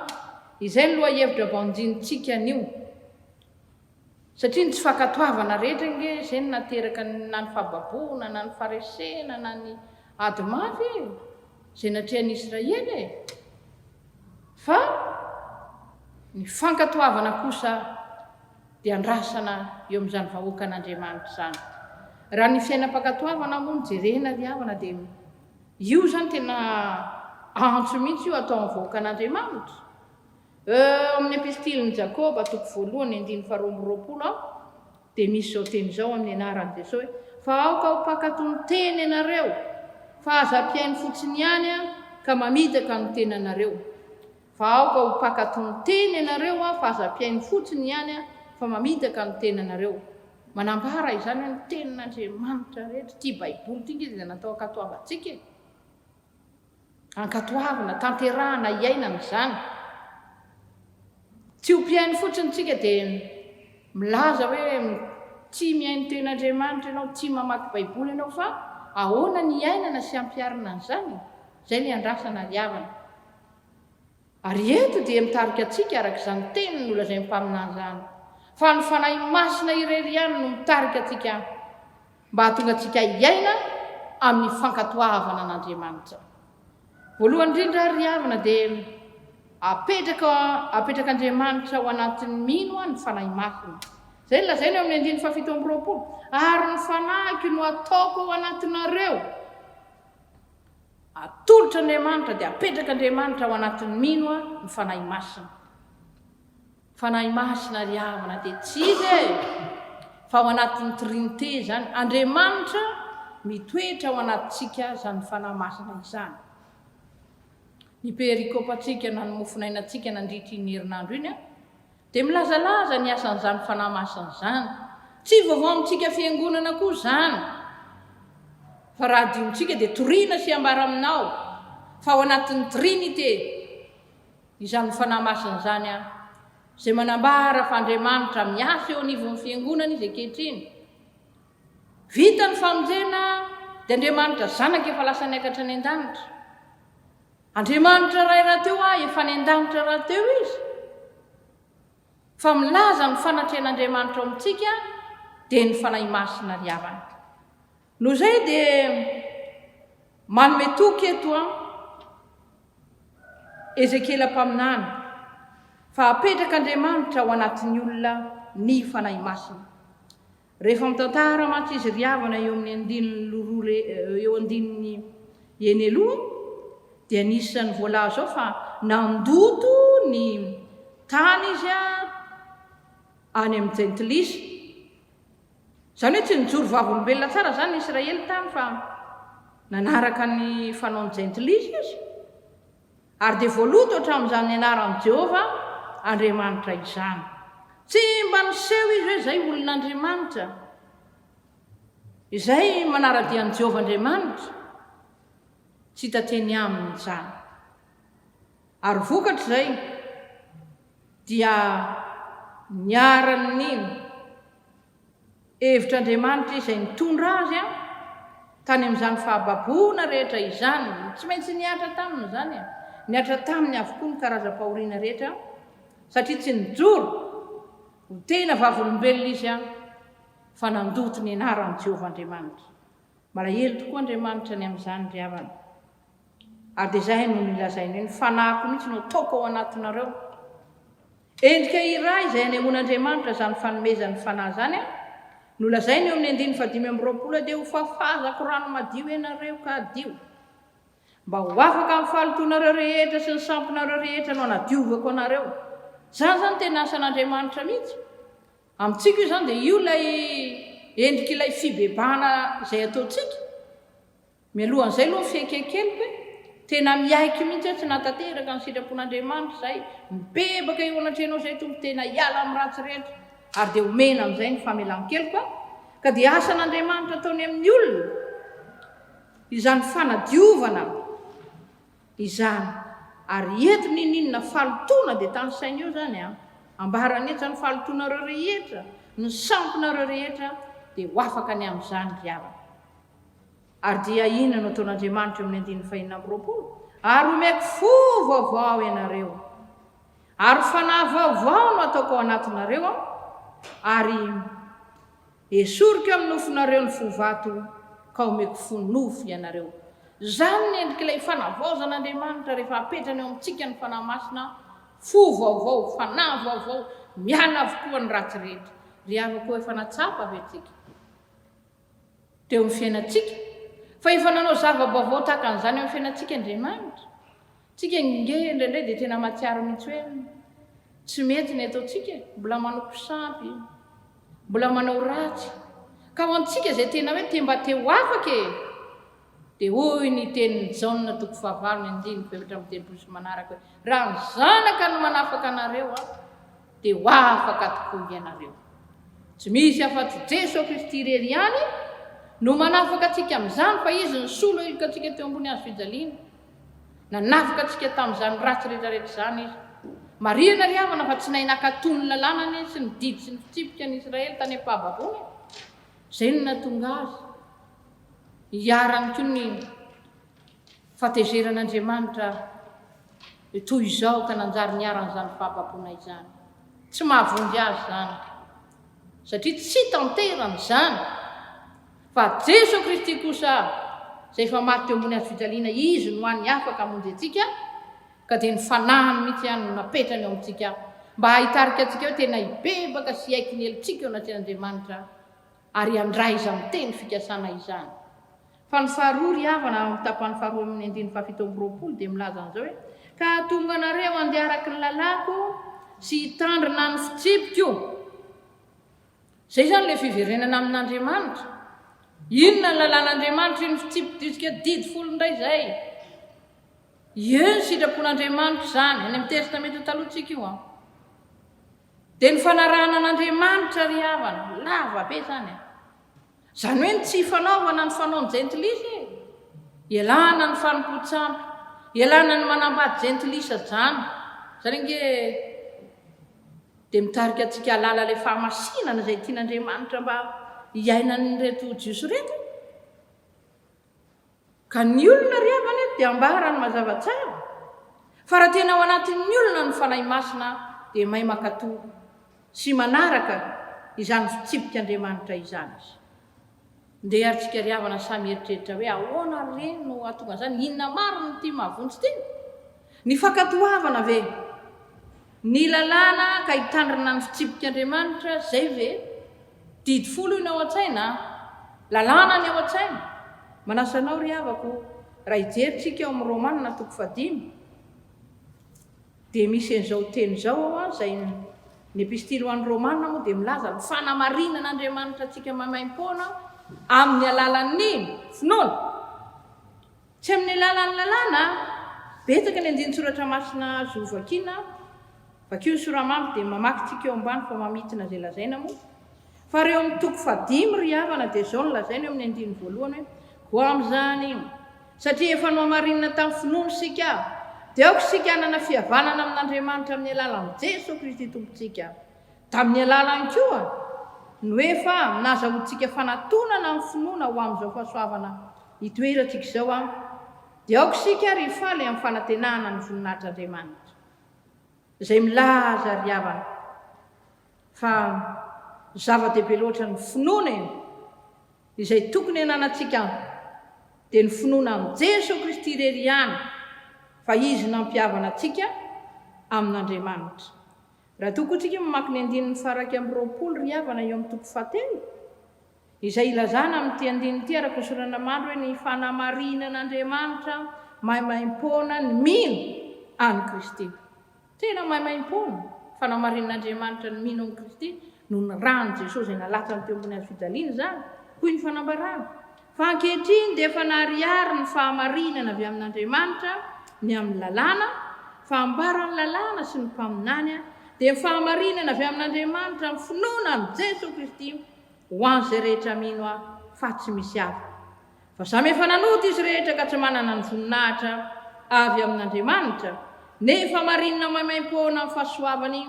Izay no lohahevitra vonjintsika anio. Satria ny tsy fankatoavana rehetra nge izay no nateraka na ny fahababona, na ny faresena, na ny ady mafy izay natrehan'ny Israely. Fa ny fankatoavana kosa dia andrasana eo amin'izany vahoaka an'Andriamanitra izany. Raha ny fiainam-pankatoavana moa nijerena ry havana dia io izany tena antso mihitsy io atao amin'ny vahoaka an'Andriamanitra. Amin'ny epistiliny Jakoba toko 1:12 dia misy izao teny izao amin'ny anaran'i Jesosy fa aoka ho mpakatony teny ianareo fa aza ampiainy fotsiny ihany ka mamitaka ny tenanareo. Fa aoka ho mpakatony teny ianareo fa aza ampiainy fotsiny ihany fa mamitaka ny tenanareo. Manambara izany hoe ny tenin'Andriamanitra rehetra ity baiboly ity dia natao ankatoavantsika. Ankatoavana, tanterahana, iainana izany. Tsy ho mpiainy fotsiny tsika dia milaza hoe tsy miainy tenin'Andriamanitra ianao, tsy mamaky baiboly ianao fa ahoana ny iainana sy ampiarina an'izany. Izay ny andrasana ry havana. Ary eto dia mitarika antsika araka izany teny no lazain'ny mpaminany izany. Fa ny fanahy masina irery ihany no mitarika antsika mba hahatonga antsika iaina amin'ny fankatoavana an'Andriamanitra. voalohany indrindra ry havana dia apetrak'Andriamanitra ao anatin'ny mino a ny fanahy masina. Zay lazainy eo amin'ny 17 ary ny fanahiky no ataoko ao anatinareo. Atolotra Andriamanitra dia apetrak'Andriamanitra ao anatin'ny mino a ny fanahy masina. Fanahy masina ry havana dia tsy izy fa ao anatin'ny trinité zany. Andriamanitra mitoetra ao anatintsika zany fanahy masina izany. Ny perikopantsika na ny mofinainantsika nandritra iny herinandro iny dia milazalaza ny asan'izany fanahy masina zany. Tsy vaovao amintsika fiangonana koa zany, fa raha diontsika dia toriana sy ambara aminao fa ao anatin'ny trinité izany fanahy masina zany izay manambara fa Andriamanitra miasa eo anivon'ny fiangonana izy ankehitriny. Vita ny famonjena dia Andriamanitra zanaka efa lasa niakatra any an-danitra. Andriamanitra ray raha teo efa ny an-danitra raha teo izy. Fa milaza ny fanatrehan'Andriamanitra ao amintsika dia ny fanahy masina ry havana. Noho izay dia manome toky eto Ezekiela mpaminany fa apetrak'Andriamanitra ao anatin'ny olona ny fanahy masina. Rehefa mitantara mantsy izy ry havana eo andininy eneloha dia nisan'ny voalaza ao fa nandoto ny tany izy any amin'ny Jentilisy. Zany hoe tsy nijoro vavolombelona tsara zany Israely tany fa nanaraka ny fanaony Jentilisy izy. Ary dia voaloto hatramin'izany anaran'i Jehova Andriamanitra izany. Tsy mba niseho izy hoe zay olon'Andriamanitra, izay manara-dian'i Jehova Andriamanitra, tsy tateny aminy izany. Ary vokatra izay dia niaran'ny hevitr'Andriamanitra izay nitondra azy tany amin'izany fahababoana rehetra izany. Tsy maintsy niatra taminy izany niatra taminy avokoa ny karazam-pahoriana rehetra satria tsy nijoro ho tena vavolombelona izy fa nandoto ny anaran'i Jehova Andriamanitra. Malahelo tokoa Andriamanitra ny amin'izany ry havana. Ary dia izay no nilazainy hoe ny fanahiko mihitsy no ataoko ao anatinareo. Endrika iray izay anehoan'Andriamanitra zany fanomezan'ny fanahy zany no lazainy eo amin'ny 5:20 dia ho fafazako rano madio ianareo ka adio, mba ho afaka amin'ny fahalotonareo rehetra sy ny sampinareo rehetra no anadiovako anareo. Zany zany tena asan'Andriamanitra mihitsy. Amintsika io zany dia io ilay endrika ilay fibebahana izay ataontsika. Mialohan'izay aloha fiekekeliko tena miaiky mihitsy tsy natateraka ny sitrapon'Andriamanitra izay mibebaka eo anatrenao izay tompo tena hiala amin'ny ratsy rehetra ary dia omena amin'izay ny famelan-keloka ka dia asan'Andriamanitra ataony amin'ny olona izany fanadiovana izany. Ary entiny ninona falotona dia tany saina eo zany ambarany eto zany falotonareo rehetra, ny sampinareo rehetra dia ho afaka ny amin'izany ry havana. Ary dia inona no ataon'Andriamanitra eo amin'ny 5:20 ary omeko fo vaovao ianareo ary fanahy vaovao no ataoko ao anatinareo ary esoriko amin'ny nofonareo ny fovato ka omeko fo nofo ianareo. Zany ny endrika ilay fanavaozan'Andriamanitra rehefa apetrany eo amintsika ny fanahy masina, fo vaovao, fanahy vaovao, miala avokoa ny ratsy rehetra. Ry havako efa natsapa avetsika teo amin'ny fiainantsika fa efa nanao zava-baovao tahaka an'izany eo amin'ny fiainantsika Andriamanitra. Tsika indraindray dia tena mahatsiaro mihitsy hoe tsy mety ny ataontsika, mbola manao mpisampy, mbola manao ratsy ka ho antsika izay tena hoe te mba te ho afaka dia hoy ny tenin'ny Jaona 4:7 sy manaraka hoe raha ny zanaka no manafaka anareo dia ho afaka tokoa ianareo. Tsy misy afa-tsy Jesosy Kristy irery ihany no manafaka atsika amin'izany fa izy ny solo ilika atsika teo ambony hazo fijaliana. Nanafaka atsika tamin'izany ratsy rehetrarehetra izany izy. Marihana ry havana fa tsy nahinakatony ny lalànany sy ny didy sy ny fitsipika ny Israely tany am-pahababoana. Izay no nahatonga azy hiarany koa ny fahatezeran'Andriamanitra toy izao ka nanjary niaran'izany fahababoana izany. Tsy mahavonjy azy zany satria tsy tanterany izany fa Jesosy Kristy kosa izay efa maty teo ambony azo fijaliana izy no any afaka amonjy antsika ka dia ny fanahany mihitsy ihany no napetrany eo amintsika mba hahitarika antsika hoe tena hibebaka sy haiky ny elontsika eo anatin'Andriamanitra ary handray izy amin'ny teny fikasana izany. Fa ny faharoa ry havana amin'ny tapany faharoa amin'ny 1:7 dia milaza an'izao hoe ka tonga nareo andeha araky ny lalako sy hitandrina ny fitsipiko. Zay zany ilay fiverenana amin'Andriamanitra. Inona ny lalàn'Andriamanitra iny fitsipiko isika didy folo indray zay. Io ny sitrapon'Andriamanitra zany any amin'ny testamenta talohantsika io. Dia ny fanarahana an'Andriamanitra ry havana lava be zany. Zany hoe ny tsy fanaovana ny fanaony jentilisa ialana ny fanompo-tsampy, ialana ny manambady jentilisa zany. Zany nge dia mitarika antsika halala ilay fahamasinana izay tian'Andriamanitra mba hiainany reto jiosy reto. Ka ny olona ry havana dia ambarany mazava tsara. Fa raha tena ao anatin'ny olona ny fanahy masina dia mahay makatò sy manaraka izany fitsipik'Andriamanitra izany. Ndeha aritsika ry havana samy eritreritra hoe ahoana reny no atonga zany, inona mariny ty mahavonjy ty? Ny fakatoavana ve? Ny lalàna ka hitandrina ny fitsipik'Andriamanitra zay ve? Didy folo io ny ao an-tsaina, lalàna ny ao an-tsaina. Manasanao ry havako raha hijeritsika eo amin'ny Romanina 5 dia misy an'izao teny izao ao izay ny epistily ho an'ny Romanina moa dia milaza ny fanamarinan'Andriamanitra antsika maimaim-poana amin'ny alalan'ny finoana. Tsy amin'ny alalan'ny lalàna. Betaka ny andiny soratra masina azo vakiana, vakio ny soramamy dia mamaky tsika eo ambany fa mamitina izay lazaina moa. Fa reo amin'ny 5 ry havana dia izao no lazaina eo amin'ny 1 voalohany hoe ho amin'izany satria efa nohamarinana tamin'ny finoana sika dia aoka sika hanana fihavanana amin'Andriamanitra amin'ny alalan'i Jesosy Kristy tompontsika. Tamin'ny alalany koa no efa nazahoantsika fanatonana amin'ny finoana ho amin'izao fahasoavana hitoerantsika izao dia aoka sika ry faly amin'ny fanantenana ny voninahitr'Andriamanitra. Izay milaza ry havana fa zava-dehibe loatra ny finoana izay tokony hananantsika dia ny finoana amin'ny Jesosy Kristy irery ihany, fa izy nampihavana antsika amin'Andriamanitra. Raha toko antsika mamaky ny 1:20 ry havana eo amin'ny 7 izay ilazana amin'ity andiny ity araka ny sorana mandro hoe ny fanamarinan'Andriamanitra maimaim-poana ny mino any Kristy. Tena maimaim-poana fanamarinan'Andriamanitra ny mino any Kristy no ny rany Jesosy izay nalatsany teo ambony hazo fijaliana zany hoy ny fanambarana. Fa ankehitriny dia efa nahariary ny fahamarinana avy amin'Andriamanitra ny amin'ny lalàna, fa ambarany lalàna sy ny mpaminany dia fahamarinana avy amin'Andriamanitra amin'ny finoana ny Jesosy Kristy ho an'izay rehetra mino fa tsy misy hafa. Fa samy efa nanota izy rehetra ka tsy manana ny voninahitra avy amin'Andriamanitra nefa marinana maimaim-poana amin'ny fahasoavany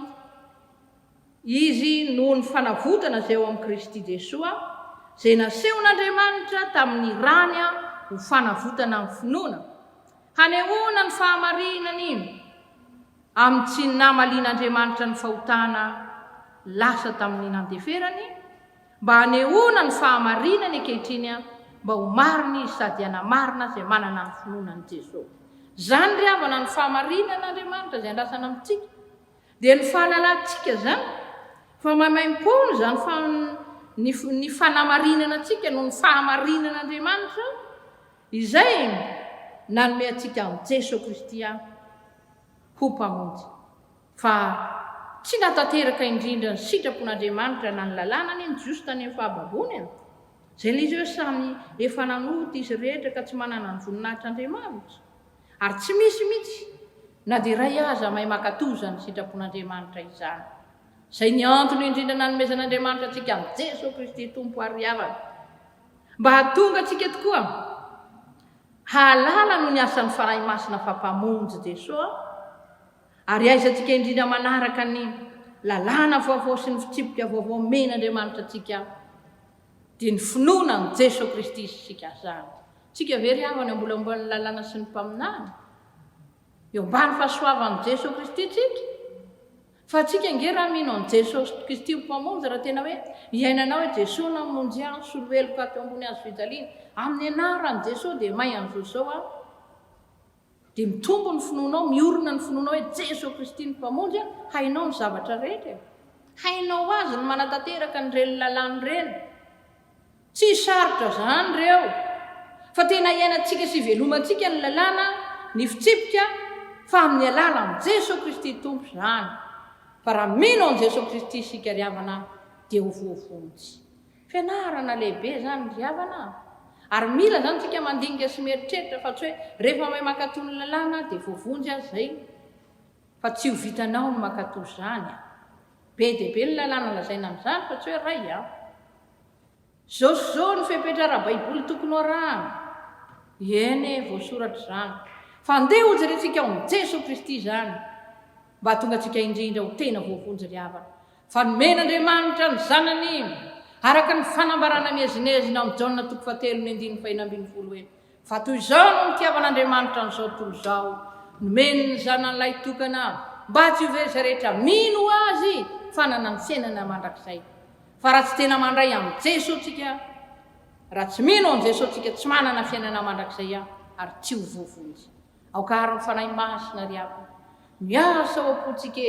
izy noho ny fanavotana izay ao amin'ny Kristy Jesosy izay nasehon'Andriamanitra tamin'ny rany ho fanavotana amin'ny finoana. Hanehoana ny fahamarinany amin'ny tsy namalian'Andriamanitra ny fahotana lasa tamin'ny nandeferany, mba hanehoana ny fahamarinany ankehitriny mba ho mariny sady hanamarina izay manana ny finoanan'i Jesosy. Zany ry havana ny fahamarinan'Andriamanitra izay andrasana amintsika dia ny fahalalantsika zany fa maimaim-poana zany fa ny fanamarinana antsika no ny fahamarinan'Andriamanitra izay nanome antsika amin'ny Jesosy Kristy ho mpamonjy. Fa tsy natanteraka indrindra ny sitrapon'Andriamanitra na ny lalànany ny jiosy tany amin'ny fahababony. Izay ilay izy hoe samy efa nanota izy rehetra ka tsy manana ny voninahitr'Andriamanitra. Ary tsy misy mihitsy na dia ray aza mahay makatoza ny sitrapon'Andriamanitra izany. Izay ny antony indrindra nanomezan'Andriamanitra antsika amin'ny Jesosy Kristy tompo ary havana mba hahatonga antsika tokoa hahalala no ny asan'ny fanahy masina fampamonjy Jesosy ary aizantsika indrindra manaraka ny lalàna vaovao sy ny fitsipika vaovao men'Andriamanitra antsika dia ny finoana ny Jesosy Kristy isika zany. Tsika very havana mbola ambony lalàna sy ny mpaminany eo ambany fahasoavan'i Jesosy Kristy tsika. fa atsika nge raha mino an jesosy kristy mpamonjy raha tena hoe iainanao hoe jesosy namonjy ahy soloheloka teo ambony azo fijaliana amin'ny anaran' jesosy dia may an'izao zao a dia mitombo ny finoanao miorina ny finoanao hoe jesosy kristy ny mpamonjy a hainao ny zavatra rehetra hainao azy ny manatanteraka ny reny lalàny reny tsy sarotra zany reo fa tena iainantsika sy velomantsika ny lalàna ny fitsipika fa amin'ny alala amin'ny jesosy kristy tompo zany fa raha mino an' jesosy kristy isika riavana dia hovoavonjy fianarana lehibe zany riavana ary mila zany tsika mandinika sy mieritreritra fa tsy hoe rehefa may makatò ny lalàna dia voavonjy azy zay fa tsy ho vitanao ny makatò zany be dia be ny lalàna lazaina amin'izany fa tsy hoe ray a zao sy zao ny fepetra raha baiboly tokony arahana eny voasoratra zany fa andeha hojerentsika ao amin'ny jesosy kristy zany mba tonga antsika indrindra ho tena voavonjy riavana fa nomen'andriamanitra ny zanany araka ny fanambarana miezinezina amin'ny Jaona 3:9 hoe fa toy izao no nitiavan'andriamanitra n'izao tontolo izao nomeny ny zanan'ilay tokana mba tsy hovery rehetra mino azy fanana ny fiainana mandrakizay fa raha tsy tena mandray amin'ny jesosy tsika raha tsy mino an' jesosy tsika tsy manana fiainana mandrakizay ary tsy ho voavonjy aokary ny fanahy masina riavana miasa ao am-potsika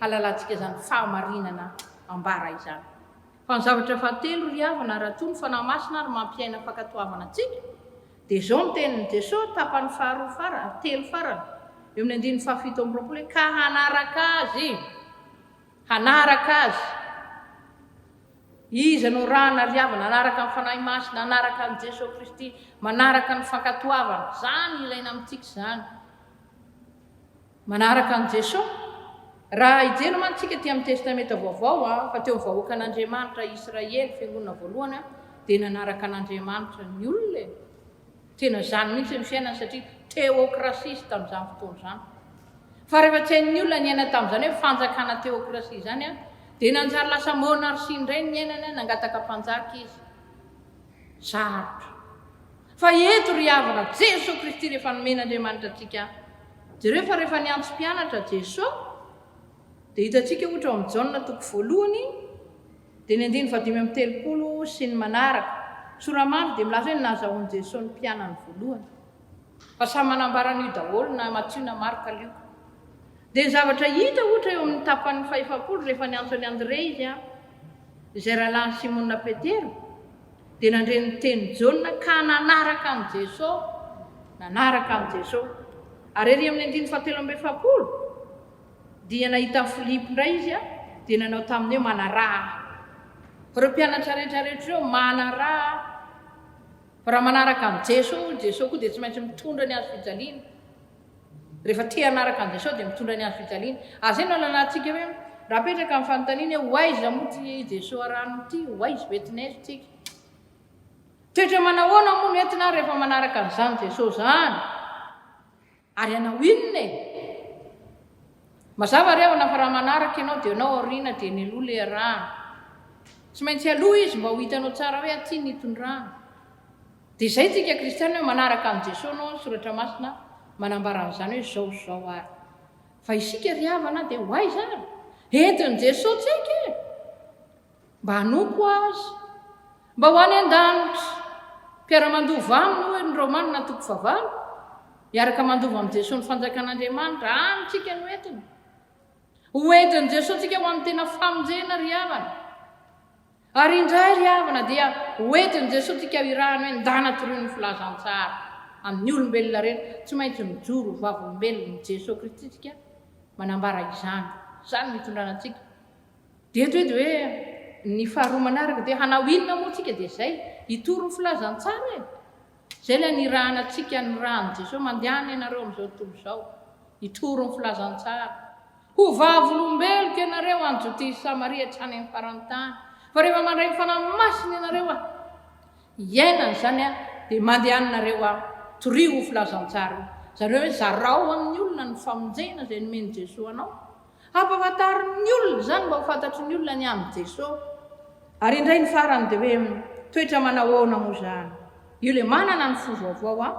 halalantsika zany fahamarinana ambara izany fa ny zavatra fahatelo riavana raha toy ny fanahy masina ary mampiaina fankatoavana antsika dia zao ny tenin'ny jesosy tapany faharoa farany telo farany eo amin'ny 7:7 hoe ka hanaraka azy iza no rahana riavana anaraka ny fanahy masina anaraka ny jesosy kristy manaraka ny fankatoavana zany ilaina amintsika zany manaraka ny jesosy raha ijeno mantsika ty amin'ny testamenta vaovao fa teo amin'ny vahoaka an'andriamanitra Israely fiangonana voalohany dia nanaraka an'andriamanitra ny olona tena zany mihitsy ny fiainana satria teokrasisy tamin'izany fotoana zany fa rehefa tsy hain'ny olona ny aina tamin'izany hoe fanjakana teokrasia zany dia nanjary lasa monarsia indray ny ainana nangataka mpanjaka izy sarotra fa eto riavana jesosy kristy rehefa nomen'andriamanitra antsika jereo fa rehefa niantso mpianatra jesosy dia hitantsika ohatra amin'ny Jaona 1 dia ny 9:30 sy ny manaraka soramandry dia milaza hoe nazahoan'i jesosy ny mpianany voalohany fa samy manambarana io daholo na Matthieu na Marka Luka dia ny zavatra hita ohatra eo amin'ny tapan'ny 50 rehefa niantso any André izy izay rahalany Simona Petera dia nandreny teny Jaona ka nanaraka an' jesosy ary ery amin'ny 7:7 dia nahita Filipo indray izy dia nanao taminy hoe manaraha fa ireo mpianatra rehetrarehetra ireo manaraha fa raha manaraka an' jesosy koa dia tsy maintsy mitondra ny azo fijaliana rehefa te hanaraka an' jesosy dia mitondra ny azo fijaliana azy eny alalantsika hoe raha petraka amin'ny fanontaniana hoe hoaiza moa ty jesosy arano ty hoaizy betinaizy tsika toetra manahoana moa no entina rehefa manaraka an'izany jesosy zany ary anao inona mazava riavana fa raha manaraka ianao dia anao aoriana dia ny aloha le arahana tsy maintsy aloha izy mba ho hitanao tsara hoe aty ny hitondrana dia izay tsika kristiana hoe manaraka an' jesosy nao soratra masina manambara an'izany hoe zao ary fa isika riavana dia ho aiza ary entin'i jesosy tsika mba hanompo azy mba ho any an-danitra mpiara-mandova aminy hoe ny Romanina 9 miaraka mandova amin'i jesosy ny fanjakan'andriamanitra anytsika no entina hoentin'i jesosy tsika ho amin'ny tena famonjena riavana ary indray riavana dia hoentin'i jesosy tsika irahany hoe ndana toroy ny filazantsara amin'ny olombelona reny tsy maintsy mijoro vavolombelona jesosy kristy tsika manambara izany mitondrana antsika dia eto edy hoe ny faharoa manaraka dia hanao inona moa tsika dia izay hitoro ny filazantsara zay ilay nirahana atsika ny rahan'i jesosy mandehana ianareo amin'izao tontolo izao hitoro ny filazantsara ho vavolombeloko ianareo anjoty Samaria hatrany amin'ny farantany fa rehefa mandray ny fanahy masina ianareo iainana zany dia mandehananareo torio ho filazantsara zany hoe zarao amin'ny olona ny famonjena izay nomeny jesosy anao ampafantarin'ny olona zany mba ho fantatry ny olona ny amin'ny jesosy ary indray ny farany dia hoe toetra manahoana moa zany io le manana ny fovaovao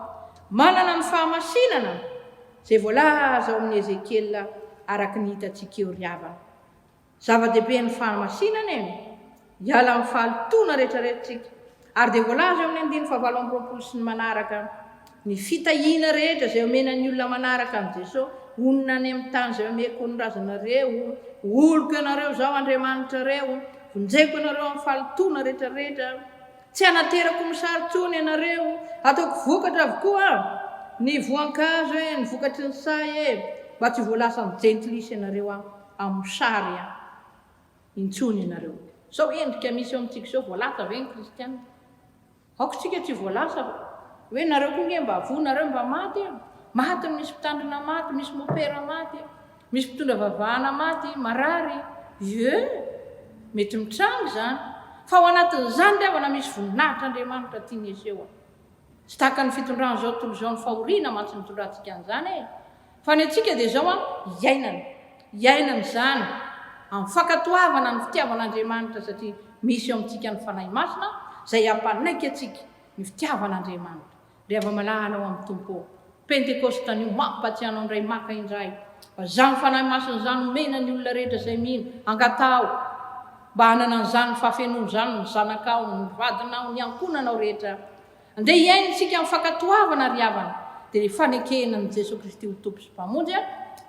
manana ny fahamasinana izay voalaza ao amin'ny Ezekiel araka ny hitantsika eo riavana Zava-dehibe ny fahamasinana e. Hiala amin'ny fahalitoana rehetrarehetratsika. Ary dia voalaza eo amin'ny andiny fahavalo amby roapolo sy ny manaraka ny fitahiana rehetra izay omenan'ny olona manaraka amin'i Jesosy. Onona any amin'ny tany izay omeko honorazanareo, oloko ianareo zao Andriamanitra reo, vonjeko ianareo amin'ny fahalitoana rehetrarehetra, tsy hanaterako misaritsony ianareo, ataoko vokatra avokoa ny voankazo e, ny vokatry ny say e, mba tsy voalasa ny jentilisa ianareo amin'ny sary intsony ianareo. Sao endrika misy eo amintsika sao voalasa ve ny kristiana? Aoko tsika tsy voalasa hoe nareo koa nge mba avonareo mba maty maty, misy mpitandrina maty, misy mopera maty, misy mpitondra vavahana maty, marary. Mety mitrango zany. Fa ao anatin'izany diavana misy voninahitra Andriamanitra tiany eseho. Tsy tahaka ny fitondrana zao tontolo zao ny fahoriana mantsy mitondrantsika an'izany e. Fa ny antsika dia zao iainana zany amin'ny fankatoavana ny fitiavan'Andriamanitra, satria misy eo amintsika ny fanahy masina izay hampanaiky atsika ny fitiavan'Andriamanitra. Rehefa malahana ao amin'ny tompo pentekosta ny mampatsianao indray maka indray. Zany fanahy masina zany omena ny olona rehetra izay mino angatao mba hanana an'izany fahafenoana zany ny zanakao, ny vadinao, ny ankonanao rehetra. Andeha hiaintsika amin'ny fankatoavana ry havana dia ny fanekena ny Jesosy Kristy ho tompo sy mpamonjy,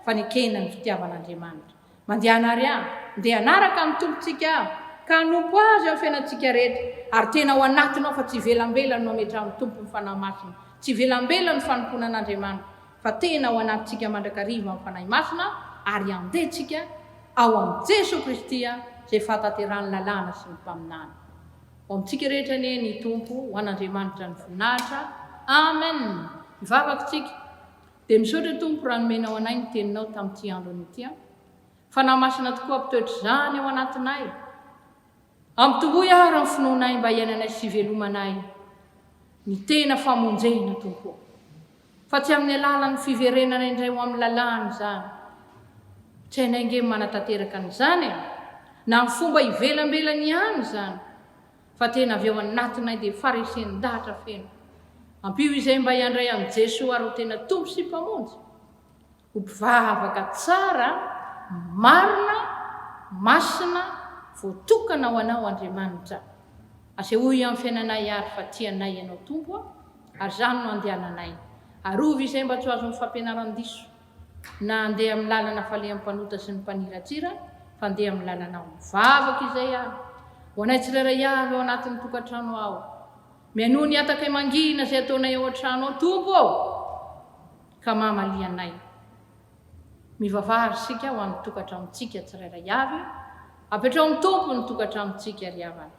fanekena ny fitiavan'Andriamanitra. Mandehana ary andeha hanaraka amin'ny tompontsika ka hanompo azy amin'ny fiainantsika rehetra. Ary tena ao anatinao fa tsy velambelany no ametra amin'ny tompo ny fanahy masina, tsy velambelany ny fanompona an'Andriamanitra, fa tena ao anatintsika mandrakariva amin'ny fanahy masina, ary andehantsika ao amin'ny Jesosy Kristy izay fataterany lalàna sy ny mpaminana. Ao amintsika rehetra ny tompo ho an'Andriamanitra ny voninahitra. Amen. Mivavaka tsika dia misaotra tompo raha nomenao anay ny teninao tamin'ity andro an'ity, fanahy masina tokoa ampitoetra izany ao anatinay, ampitomboy ary ny finoanay mba hiainanay sy hivelomanay ny tena famonjena tompo, fa tsy amin'ny alalan'ny fiverenana indray ho amin'ny lalàna izany. Tsy hainay nge manatanteraka an'izany na ny fomba hivelambelany ihany izany, fa tena avy ao anatinay dia farisenin-dahatra feno. Ampio izay mba hiandray amin'ny Jesosy ary ho tena tompo sy mpamonjy, ho mpivavaka tsara, marina, masina, voatokana ho anao Andriamanitra. Asehoy amin'ny fiainanay ary fa tianay ianao tompo, ary zany no andehananay. Arovy izay mba tsy ho azon'ny fampianaran-diso na andeha amin'ny lalana faleam-panota sy ny mpaniratsira, fa andeha amin'ny lalanao mivavaka izay ho anay tsirairay avy ao anatin'ny tokantrano ao. Mianoho ny ataka mangina izay ataonay ao an-trano ao tompo, ka mamalianay. Mivavary sika ho amin'ny tokantranontsika tsirairay avy, apetrao amin'ny tompo ny tokantranontsika ry havana.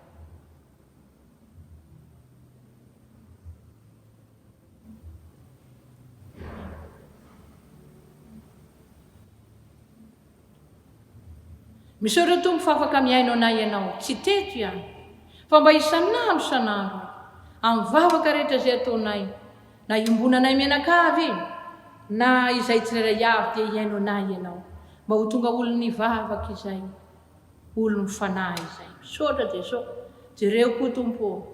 Misaotra tompo fa afaka miaino anay ianao, tsy teto ihany, fa mba isan'andro amin'ny vavaka rehetra izay ataonay, na iombonanay menakavy na izay tsirairay avy dia hiaino anay ianao, mba ho tonga olony vavaka izay, olony fanahy izay. Misaotra Jesosy, jereo koa tompo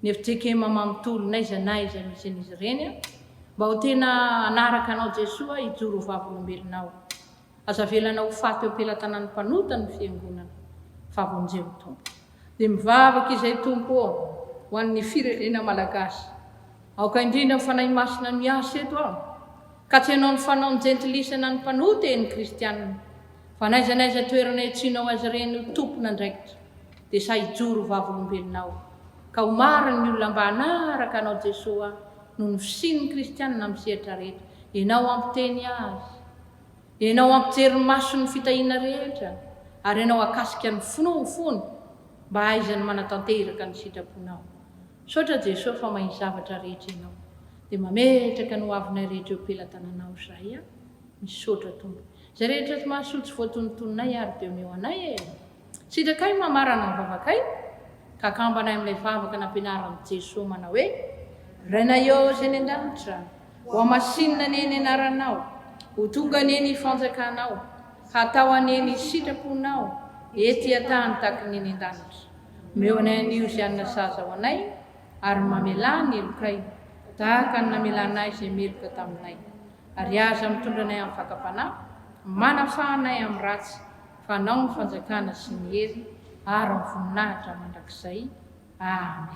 ny fitsekema mamotolonay zanay izay misy an'izy ireny, mba ho tena anaraka anao Jesosy hijoro vavolombelonao. Aza velanao faty eo am-pelantanan'ny mpanota ny fiangonana, favonjeo tompo. Dia mivavaka izay tompo ho an'ny firenena malagasy. Aoka indrindra ny fanahy masina miasa eto ka tsy ianao ny fanao ny jentilisana ny mpanota ny kristianina, fa naiza toerana iantsinao azy ireny ho tompona andraikitra, dia sa hijoro vavolombelonao, ka ho mariny ny olona mba hanaraka anao Jesosy noho ny fisin'ny kristianina amin'ny sehatra rehetra. Ianao ampiteny azy, ianao ampijery maso ny fitahiana rehetra, ary ianao akasika ny finofony mba haizany manatanteraka ny sitraponao. Misaotra Jesosy fa mahay zavatra rehetra ianao, dia mametraka ny hoavinay rehetra eo am-pelantananao izay. Misaotra tompo. Izay rehetra tsy mahasoa tsy voatonontononay ary dia omeo anay sitrakay mamarana ny vavakay, ka kambanay amin'ilay vavaka nampianaran'i Jesosy manao hoe: Rainayao izay ny an-danitra, ho amasinina ny eny anaranao, ho tonga ny eny fanjakanao, hatao aneny sitraponao, ety atany tahaka ny eny an-danitra. Omeo anay anio izay anona saza ho anay, ary mamelà ny elokay tahaka ny namelanay izay meloka taminay. Ary aza mitondra anay amin'ny fakapanahy, manafahanay amin'ny ratsy, fanao ny fanjakana sy ny hery ary ny voninahitra mandrakizay. Amen.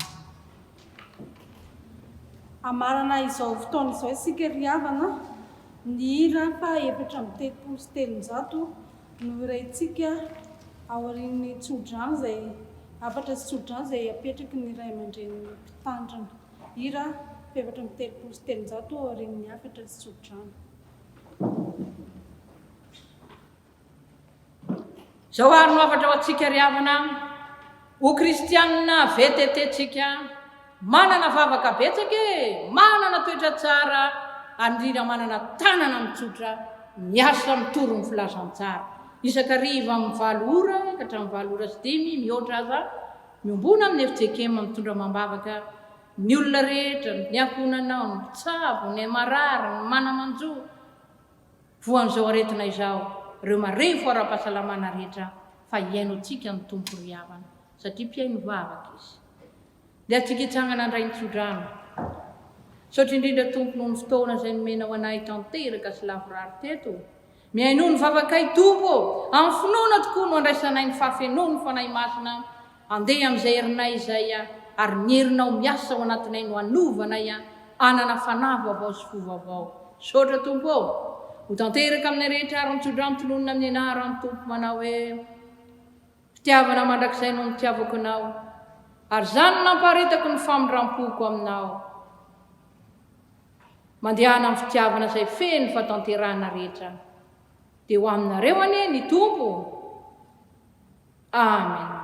Amarana izao fotoana izao isika ry havana, ny hira fa 730 no iraintsika ao aorian'ny tsodrano izay afatra sy tsodrano izay apetraky ny ray aman-dren'ny mpitandrina. Hira 730 ao aorian'ny afatra sy tsodrano. Zao ary no afatra ho antsika ry havana, ho kristianina VTT-tsika, manana vavaka betsaka e, manana toetra tsara, andrindra manana tanana mitsotra, miasa mitoro ny filazantsara. Isakariva amin'ny 7 ora ka hatramin'ny 7 ora sy 5 mihoatra aza miombona amin'ny efitsekema mitondra mambavaka ny olona rehetra, ny akonanao, ny mpitsabo, ny marary, ny manamanjo. Voan'izao aretina izao, ireo marefo ara-pahasalamana rehetra fa iainontsika ny tompo ry havana satria mpiaino vavaka izy. Dia atsika hitsangana andray ny tsodrano. Saotra indrindra tompo noho ny fotoana izay nomena ho anay tanteraka sy lavorary teto. Miaino ny vavakay tompo, amin'ny finoana tokoa no andraisanay ny fahafenoany fanay masina, andeha amin'izay herinay izay ary ny herinao miasa ao anatinay no anovanay anana fanahy vaovao sy fo vaovao. Saotra tompo, ho tanteraka amin'ny rehetra ary nitsodrano tononona amin'ny anaran'ny tompo manao hoe fitiavana mandrakizay no nitiavako anao, ary zany namparitako ny famindram-poko aminao. Mandehana amin'ny fitiavana izay feno fatanterahana rehetra. Dia ho aminareo anie ny tompo. Amen.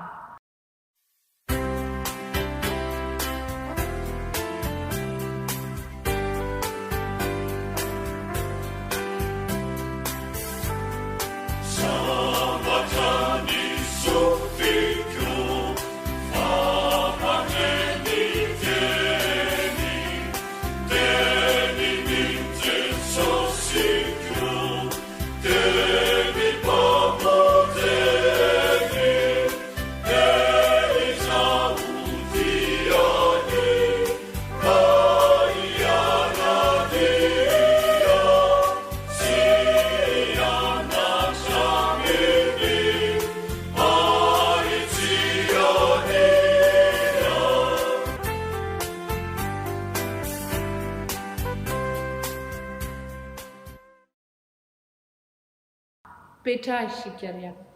Petra isika ry havana.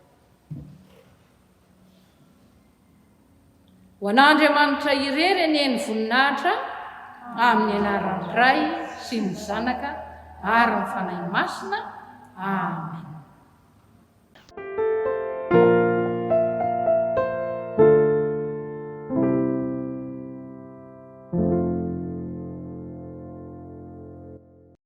Ho an'Andriamanitra irery anie ny voninahitra amin'ny anaran'ny Ray sy ny Zanaka ary ny fanahy masina. Amen.